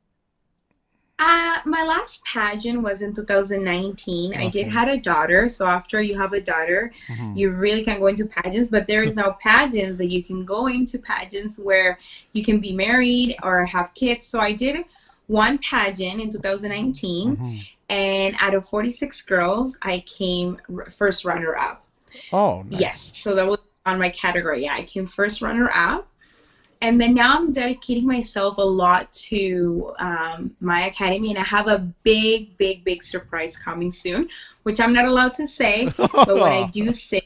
C: My last pageant was in 2019. Okay. I did have a daughter, so after you have a daughter, you really can't go into pageants. But there is now pageants that you can go into pageants where you can be married or have kids. So I did one pageant in 2019, and out of 46 girls, I came first runner-up.
A: Oh, nice.
C: Yes, so that was on my category. Yeah, I came first runner-up. And then now I'm dedicating myself a lot to my academy, and I have a big, big, big surprise coming soon, which I'm not allowed to say. But what I do say,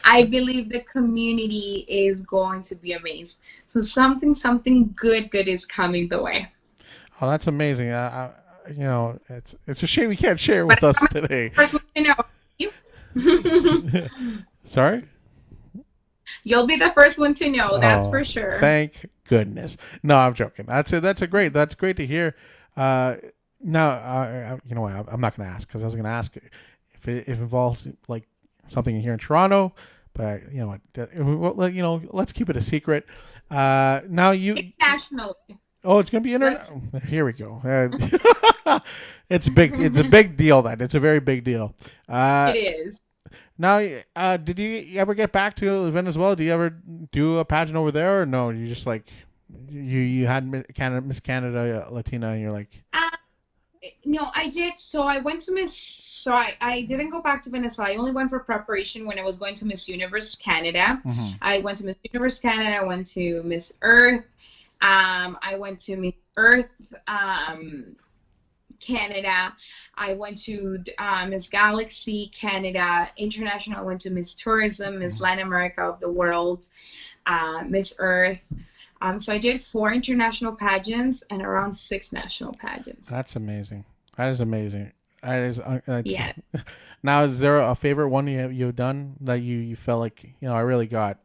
C: I believe the community is going to be amazed. So something good is coming the way.
A: Oh, that's amazing. It's a shame we can't share it with us today.
C: First one to know.
A: Sorry?
C: You'll be the first one to know. That's for sure.
A: Thank goodness. No, I'm joking. That's great to hear. Now, you know what? I'm not going to ask, because I was going to ask if it involves like something here in Toronto, but let's keep it a secret. Now
C: Internationally.
A: Oh, it's going to be international. Here we go. It's big. It's a big deal. It's a very big deal.
C: It is.
A: Now, did you ever get back to Venezuela? Do you ever do a pageant over there, or no? You just like you had Miss Canada Latina, and you're like.
C: No, I did. So I went to Miss. So I didn't go back to Venezuela. I only went for preparation when I was going to Miss Universe Canada. I went to Miss Universe Canada. I went to Miss Earth. I went to Miss Earth. Canada. I went to Miss Galaxy Canada International. I went to Miss Tourism, Miss Latin America of the World, Miss Earth. So I did 4 international pageants and around 6 national pageants.
A: That's amazing. That is amazing.
C: Yeah.
A: Now, is there a favorite one you've done that you felt like, I really got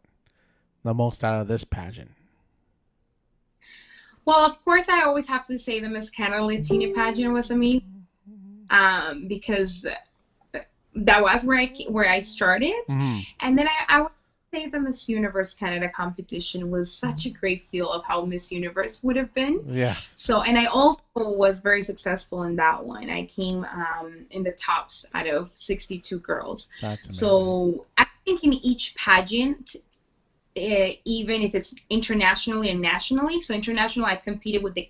A: the most out of this pageant?
C: Well, of course, I always have to say the Miss Canada Latina pageant was amazing, because that was where I started, and then I would say the Miss Universe Canada competition was such a great feel of how Miss Universe would have been.
A: Yeah.
C: So, and I also was very successful in that one. I came in the tops out of 62 girls.
A: That's amazing.
C: So I think in each pageant, even if it's internationally and nationally. So international, I've competed with the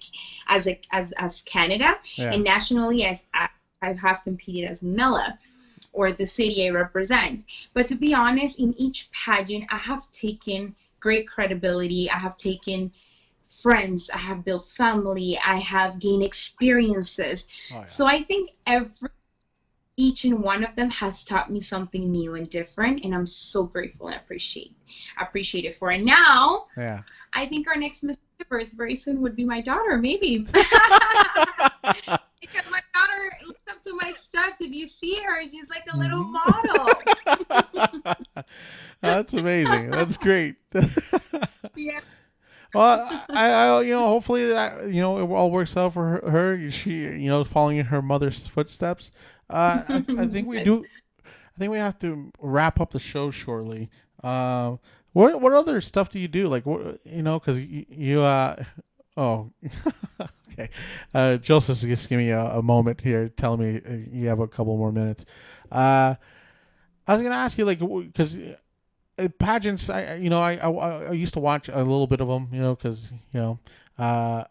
C: as Canada,
A: Yeah.
C: and nationally as I have competed as Mela, or the city I represent. But to be honest, in each pageant, I have taken great credibility. I have taken friends. I have built family. I have gained experiences.
A: Oh, yeah.
C: So I think each and one of them has taught me something new and different, and I'm so grateful and appreciate it for it. Now,
A: Yeah.
C: I think our next Miss Universe very soon would be my daughter, maybe. Because my daughter looks up to my steps. If you see her, she's like a little model.
A: That's amazing. That's great.
C: Yeah.
A: Well, I, hopefully that, it all works out for her. She, following in her mother's footsteps. I think we do. I think we have to wrap up the show shortly. What other stuff do you do? Like, what, because oh, okay. Joseph's just give me a moment here, telling me you have a couple more minutes. I was gonna ask you, like, because pageants, I used to watch a little bit of them, because but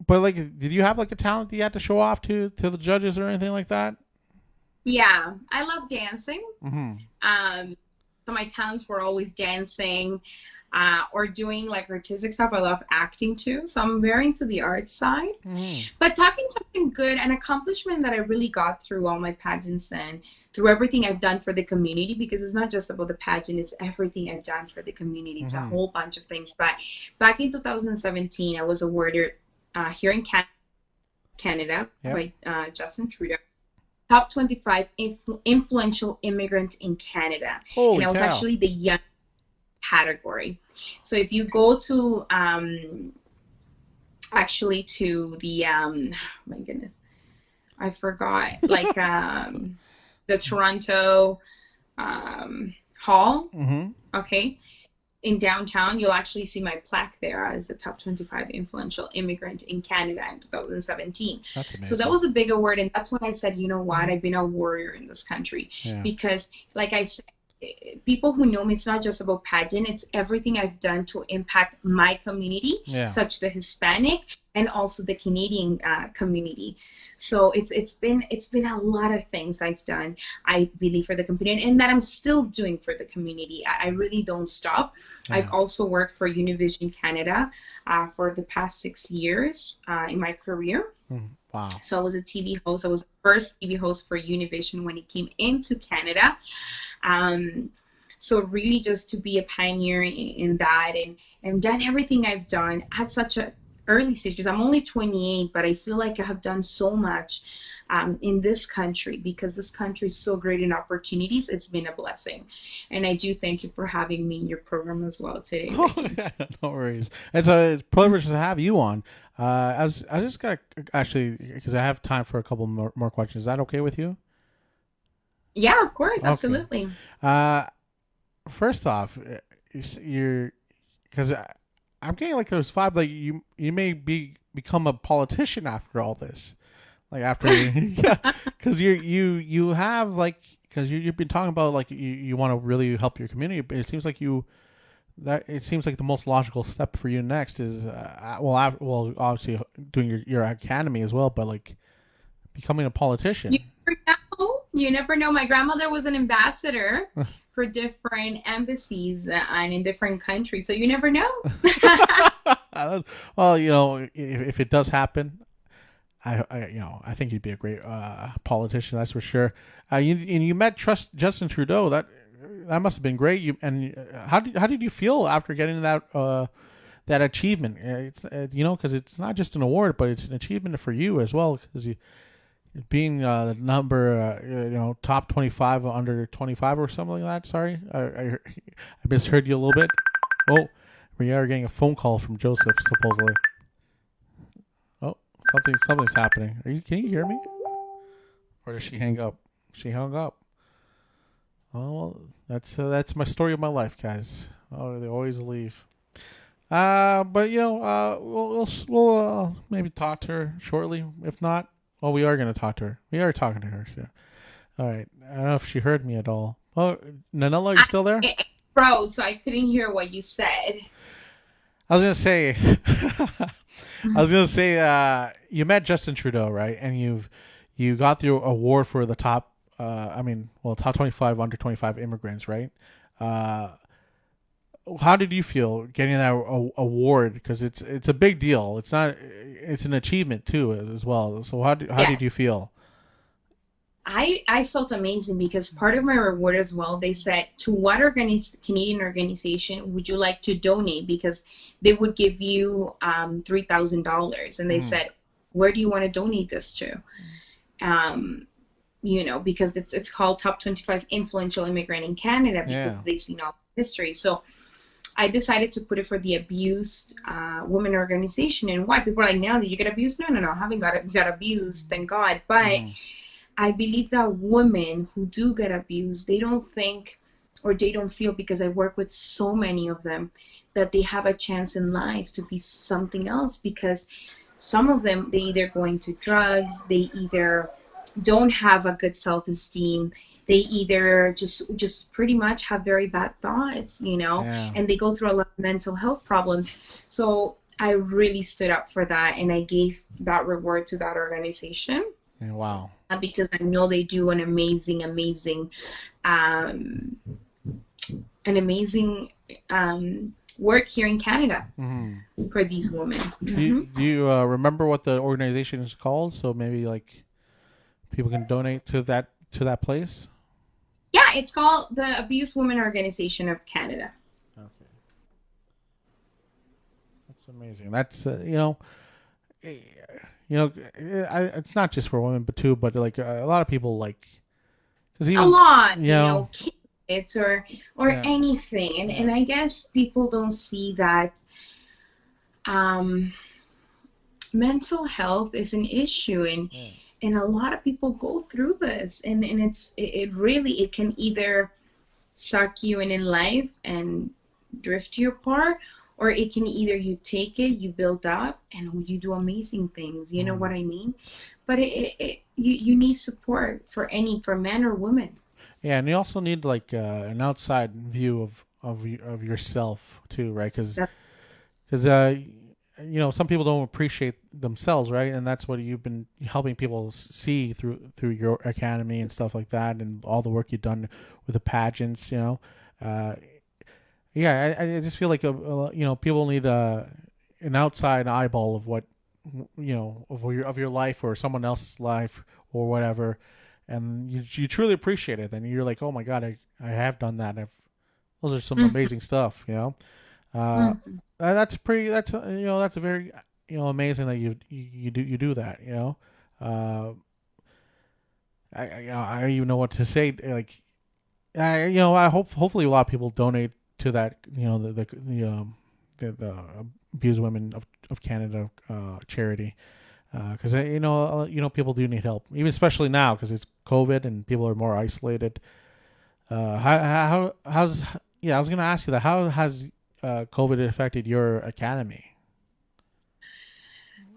A: like, did you have like a talent that you had to show off to the judges or anything like that?
C: Yeah, I love dancing.
A: Mm-hmm.
C: So my talents were always dancing, or doing like artistic stuff. I love acting too, so I'm very into the art side.
A: Mm-hmm.
C: But talking something good, an accomplishment that I really got through all my pageants and through everything I've done for the community, because it's not just about the pageant, it's everything I've done for the community. It's a whole bunch of things. But back in 2017, I was awarded here in Canada by Justin Trudeau, top 25 influential immigrant in Canada.
A: Holy
C: and I was
A: cow.
C: actually the young category. So if you go to actually to the my goodness, I forgot, like the Toronto hall, okay, in downtown, you'll actually see my plaque there as the top 25 influential immigrant in Canada in 2017.
A: That's amazing.
C: So that was a big award, and that's when I said, you know what, I've been a warrior in this country. Because, like I said, people who know me, it's not just about pageant, it's everything I've done to impact my community, such the Hispanic and also the Canadian community. So it's been a lot of things I've done, I believe, for the community, and that I'm still doing for the community. I really don't stop. I've also worked for Univision Canada for the past 6 years in my career.
A: Wow.
C: So I was a TV host. I was the first TV host for Univision when it came into Canada. So really just to be a pioneer in that, and done everything I've done at such a early stages. I'm only 28, but I feel like I have done so much in this country, because this country is so great in opportunities. It's been a blessing. And I do thank you for having me in your program as well today.
A: Oh, yeah, no worries. It's a privilege to have you on. I just got, actually, because I have time for a couple more questions. Is that okay with you?
C: Yeah, of course.
A: Okay.
C: Absolutely.
A: First off, you're, because I'm getting like those vibe, like you may become a politician after all this, like after because you have, like, because you've been talking about, like, you want to really help your community, but it seems like the most logical step for you next is obviously doing your academy as well, but like becoming a politician.
C: You never know. My grandmother was an ambassador for different embassies and in different countries, so you never know.
A: Well, if it does happen, I think you'd be a great politician. That's for sure. You met Justin Trudeau. That must have been great. How did you feel after getting that achievement? It's because it's not just an award, but it's an achievement for you as well, because being the number, top 25 under 25 or something like that. Sorry, I misheard you a little bit. Oh, we are getting a phone call from Joseph, supposedly. Oh, something's happening. Can you hear me? Or did she hang up? She hung up. Oh, well, that's my story of my life, guys. Oh, they always leave. But we'll maybe talk to her shortly. If not, well, we are going to talk to her. We are talking to her. So. All right. I don't know if she heard me at all. Oh, Nanella, are you still there?
C: froze, so I couldn't hear what you said.
A: I was gonna say, you met Justin Trudeau, right? And you got the award for the top, top 25 under 25 immigrants, right? Uh, how did you feel getting that award? Because it's a big deal. It's an achievement too as well. So how
C: Yeah.
A: did you feel?
C: I felt amazing because part of my reward as well, they said, to what Canadian organization would you like to donate? Because they would give you $3,000. And they
A: Mm.
C: said, where do you want to donate this to? Because it's called Top 25 Influential Immigrant in Canada because
A: Yeah.
C: they've seen all the history. So I decided to put it for the abused women organization. And why? People are like, now that you get abused? No, I haven't got abused, thank God. But
A: Mm.
C: I believe that women who do get abused, they don't think or they don't feel, because I work with so many of them, that they have a chance in life to be something else, because some of them, they either go into drugs, they either don't have a good self-esteem, they either just pretty much have very bad thoughts,
A: Yeah.
C: and they go through a lot of mental health problems. So I really stood up for that, and I gave that reward to that organization.
A: Yeah, wow.
C: Because I know they do an amazing work here in Canada
A: Hmm.
C: for these women.
A: Do you remember what the organization is called? So maybe like people can donate to that place.
C: Yeah, it's called the Abused Women Organization of Canada.
A: Okay, that's amazing. That's it's not just for women, but like a lot of people like because
C: A
A: even
C: lot,
A: you know
C: kids or
A: yeah
C: anything, and I guess people don't see that mental health is an issue,
A: yeah
C: and a lot of people go through this, and it really, it can either suck you in life and drift you apart, or it can either you take it, you build up, and you do amazing things. You know what I mean? But you need support for men or women.
A: yeah, and you also need like an outside view of yourself too, right? Because
C: That-
A: some people don't appreciate themselves, right? And that's what you've been helping people see through your academy and stuff like that, and all the work you've done with the pageants. Uh, yeah, I just feel like people need an outside eyeball of what of your life or someone else's life or whatever, and you truly appreciate it. Then you're like, oh my god, I have done that. Those are some
C: Mhm.
A: amazing stuff. Uh,
C: Mhm.
A: that's pretty. That's a very amazing that you do that. Uh, I don't even know what to say. Like, I hopefully a lot of people donate to that. The Abused Women of Canada charity. Because people do need help, even especially now because it's COVID and people are more isolated. How's I was gonna ask you that. How has COVID affected your academy?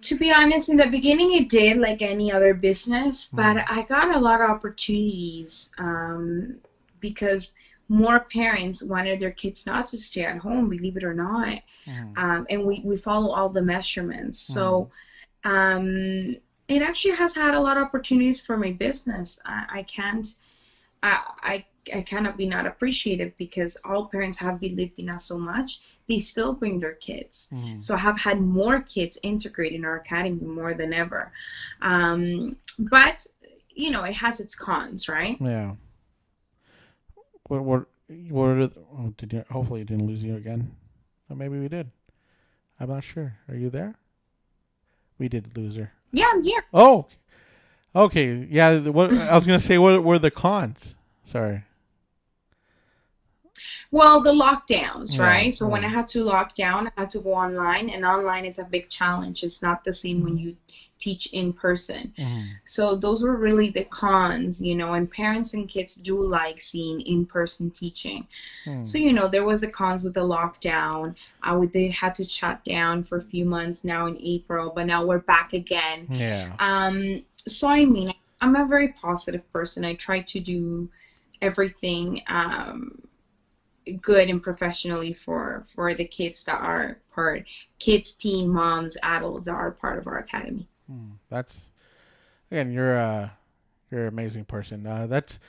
C: To be honest, in the beginning it did, like any other business, but
A: Mm.
C: I got a lot of opportunities because more parents wanted their kids not to stay at home, believe it or not.
A: Mm.
C: And we follow all the measurements.
A: Mm.
C: So it actually has had a lot of opportunities for my business. I can't I cannot be not appreciative, because all parents have believed in us so much. They still bring their kids.
A: Mm.
C: So I have had more kids integrate in our academy more than ever. But it has its cons, right?
A: Yeah. What are did you, hopefully it didn't lose you again. Or maybe we did. I'm not sure. Are you there? We did lose her.
C: Yeah, I'm here.
A: Oh, okay. Yeah. What I was gonna say. What were the cons? Sorry.
C: Well, the lockdowns,
A: Yeah.
C: right? So when I had to lock down, I had to go online, and online is a big challenge. It's not the same when you teach in person.
A: Mm.
C: So those were really the cons, and parents and kids do like seeing in-person teaching.
A: Mm.
C: So, there was the cons with the lockdown. They had to shut down for a few months now in April, but now we're back again.
A: Yeah.
C: So I mean, I'm a very positive person. I try to do everything good and professionally for the kids that are part, kids, teen, moms, adults that are part of our academy.
A: That's again, you're an amazing person. That's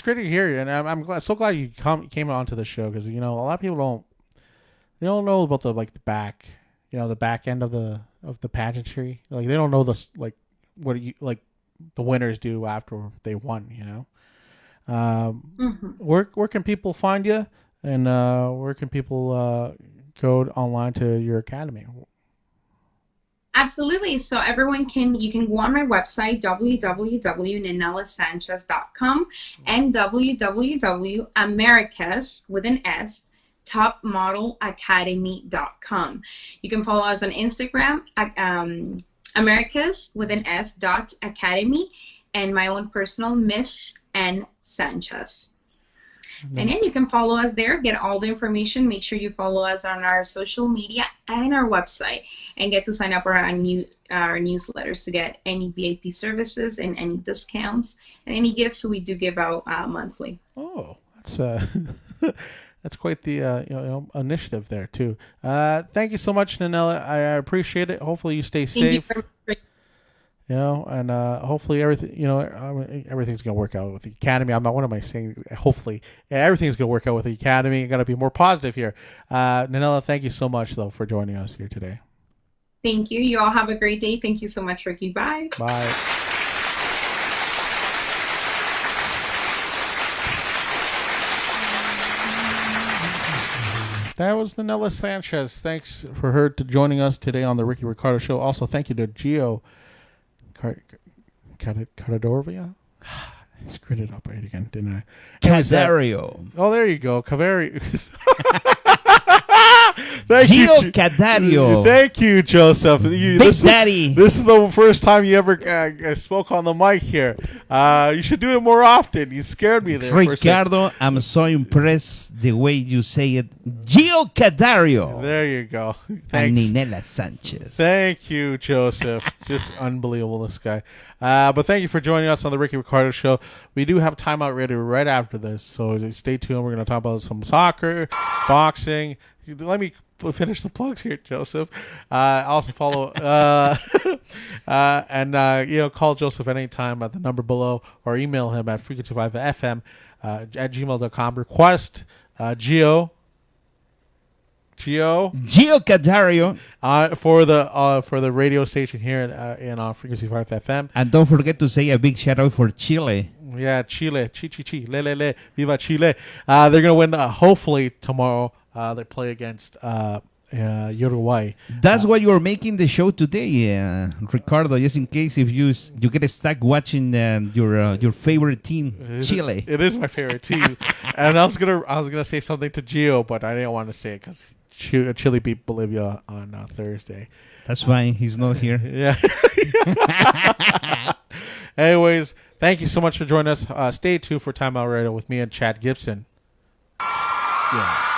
A: great to hear, and I'm glad, so glad you came onto the show because a lot of people don't know about the like the back, the back end of the pageantry. Like they don't know the like what you like the winners do after they won. Where can people find you, and where can people go online to your academy?
C: Absolutely. So you can go on my website, www.ninelasanchez.com and www.americas with an S topmodelacademy.com. You can follow us on Instagram, Americas with an S .academy, and my own personal Miss N Sanchez. And then you can follow us there, get all the information. Make sure you follow us on our social media and our website, and get to sign up for our newsletters to get any VIP services and any discounts and any gifts we do give out monthly.
A: Oh, that's that's quite the initiative there too. Thank you so much, Ninela. I appreciate it. Hopefully you stay safe.
C: Thank you
A: And hopefully everything's gonna work out with the academy. What am I saying? Hopefully, everything's gonna work out with the academy. Got to be more positive here. Ninela, thank you so much though for joining us here today.
C: Thank you. You all have a great day. Thank you so much, Ricky. Bye.
A: Bye. That was Ninela Sanchez. Thanks for her to joining us today on the Ricky Ricardo Show. Also, thank you to Gio Cadadoria. I screwed it up right again, didn't I?
D: Cadario.
A: Oh, there you go. Cadario.
D: Gio Cadario.
A: Thank you, Joseph.
D: Big Daddy.
A: This is the first time you ever spoke on the mic here. You should do it more often. You scared me there.
D: Ricardo, I'm so impressed the way you say it. Gio Cadario.
A: There you go. Thanks.
D: And Ninela Sanchez.
A: Thank you, Joseph. Just unbelievable, this guy. But thank you for joining us on the Ricky Ricardo Show. We do have timeout ready right after this, so stay tuned. We're going to talk about some soccer, boxing. Let me finish the plugs here, Joseph. Also follow and call Joseph at any time at the number below, or email him at frequency5fm at gmail.com. Request Gio
D: Cadario
A: for the radio station here in Frequency 5 FM.
D: And don't forget to say a big shout out for Chile.
A: Yeah, Chile, chi, le, viva Chile. They're gonna win hopefully tomorrow. They play against Uruguay.
D: That's why you're making the show today, Ricardo. Just in case if you get stuck watching your favorite team, Chile.
A: It is my favorite team. And I was gonna say something to Gio, but I didn't want to say it because Chile beat Bolivia on Thursday.
D: That's fine. He's not here.
A: Yeah. Anyways, thank you so much for joining us. Stay tuned for Time Out Radio with me and Chad Gibson. Yeah.